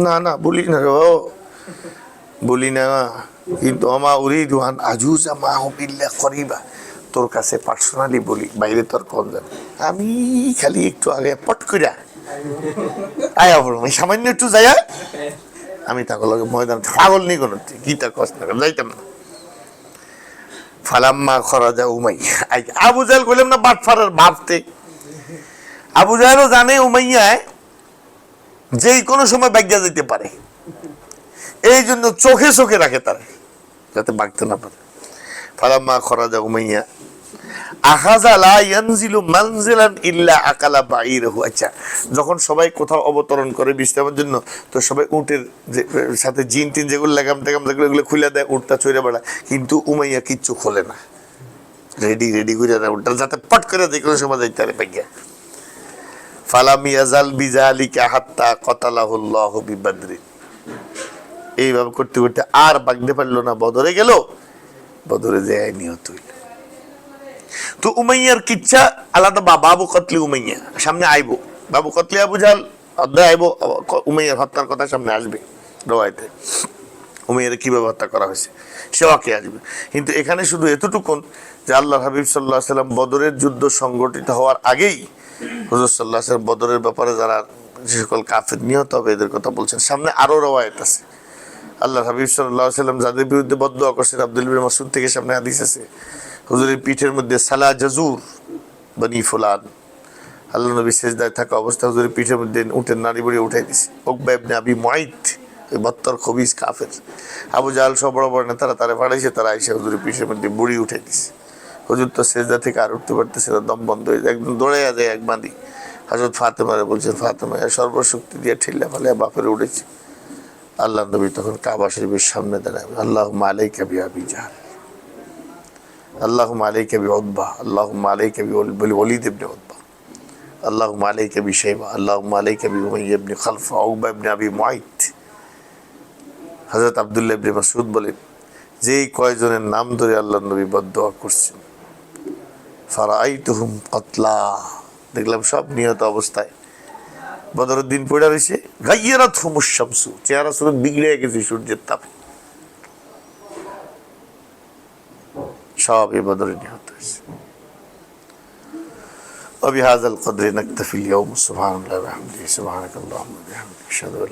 [SPEAKER 1] না না বলি না ও, বলি না, কিন্তু আমা উরিদু আন আজুজা মাহু বিল্লাহ করিবা, তোর কাছে পার্সোনালি বলি, বাইরে তোর কোন জানে, আমি খালি একটু আগে পট কইরা আয়া বলবো সামান্য একটু যাইয়া আমি তাকে লগে ময়দান পাগল নি কোনো গীতা কষ্ট না যাইতাম না। ফালাম্মা খরাজা উমাইয়া, আবু জাহেল কইলাম না বাটফারের ভাবতে, আবু জাহেলও জানে উমাইয়া যেই কোনো সময় বাগ্যা যেতে পারে, এই জন্য চোখে চোখে রাখে তারা, যাতে বাগতে না পারে। ফালাম্মা খরাজা উমাইয়া আখাযা লা ইয়ানজিলু মানজিলান ইল্লা আকালা বাঈরহু। আচ্ছা, যখন সবাই কোথাও অবতরণ করে বিশ্রামের জন্য, তো সবাই উটের সাথে জিন টিন যেগুলো লাগাম টাগাম যেগুলো এগুলো খুলে দেয়, উটটা চড়ে বেড়ায়, কিন্তু উমাইয়া কিচ্ছু খোলে না, রেডি রেডি করে দেয় উটটা, যাতে পট করে যে কোনো সময় যাইতে পারে পাইয়া। ফালাম ইয়াজাল বিযালিকা হাত্তা কতালাহুল্লাহু বিবাদরিন। এইভাবে করতে করতে আর বাগতে পারলো না, বদরে গেল, বদরে যায় নিহত হইল। তো উমাইয়ার কিচ্ছা আলাদা, বাবু কতলি উমাইয়া সামনে আইব, বাবু কতলি আবু জাহল অধ্যায় আইব, উমাইয়ার হত্যার কথা সামনে আসবে রওয়ায়েতে, উমাইয়ার কিভাবে হত্যা করা হয়েছে সেওয়াকে আসবে। কিন্তু এখানে শুধু এতটুকুন যে আল্লাহ হাবিব সাল্লাল্লাহু আলাইহি ওয়াসাল্লাম বদরের যুদ্ধ সংগঠিত হওয়ার আগেই হুজুর সাল্লাল্লাহু আলাইহি ওয়াসাল্লাম বদরের ব্যাপারে যারা যে সকল কাফের নিহত হবে এদের কথা বলছেন। সামনে আরো রওয়ায়েত আছে, আল্লাহ হাবিব সাল্লাল্লাহু আলাইহি ওয়াসাল্লাম যাদের বিরুদ্ধে বদদুয়া করছেন, আব্দুল ইবনে মাসউদ থেকে সামনে হাদিস আছে, হুজুরের পিঠের মধ্যে সালা জাজুর বনি ফুলান, আল্লাহ নবী সেজদায় থাকা অবস্থা হুজুরের পিঠের মধ্যে উটের নাড়ি বুড়ি উঠাই দিছে। উকবা ইবনে আবি মুআইত, ওই বত্তর খবিস কাফের, আবু জাহল সব বড় বড় নেতারা তারা পাঠাইছে, তারা আইসা হুজুরের পিঠের মধ্যে বুড়ি উঠাই দিছে। হুজুর তো সেজদা থেকে আর উঠতে পারতেছে না, দম বন্ধ হয়ে যায়, একদম দৌড়াইয়া যায় এক বাঁধি। হযরত ফাতেমারে বলছেন, ফাতেমা সর্বশক্তি দিয়ে ঠেল্লা ফেলে বাপের উঠেছে। আল্লাহ নবী তখন কাবা শরীফের সামনে দাঁড়ায়, আল্লাহুম্মা আলাইকা বিআবি জাহল, আল্লাহুম্মা আলাইকা বিউতবা, আল্লাহুম্মা আলাইকা বিওয়ালিদ ইবনে উতবা, আল্লাহুম্মা আলাইকা বিশাইবা, আল্লাহুম্মা আলাইকা বিউমাইয়া ইবনে খালফা, উকবা ইবনে আবি মুআইত। হযরত আব্দুল্লাহ ইবনে মাসউদ বলেন, যেই কয়জনের নাম ধরে আল্লাহর নবী বদদুয়া করছেন, ফারাআইতুহুম কতলা, দেখলাম সব নিহত অবস্থায়। বদরের দিন পড়ে রয়েছে, গায়্যারাতহুমুশ শামসু, চেহারা সুরত বিগড়ে গেছে সূর্যের তাপে, সব এই বদরে নিহত হয়েছে। وبهذا القدر نكتفي اليوم. سبحان الله وبحمده، سبحانك اللهم وبحمدك، أشهد أن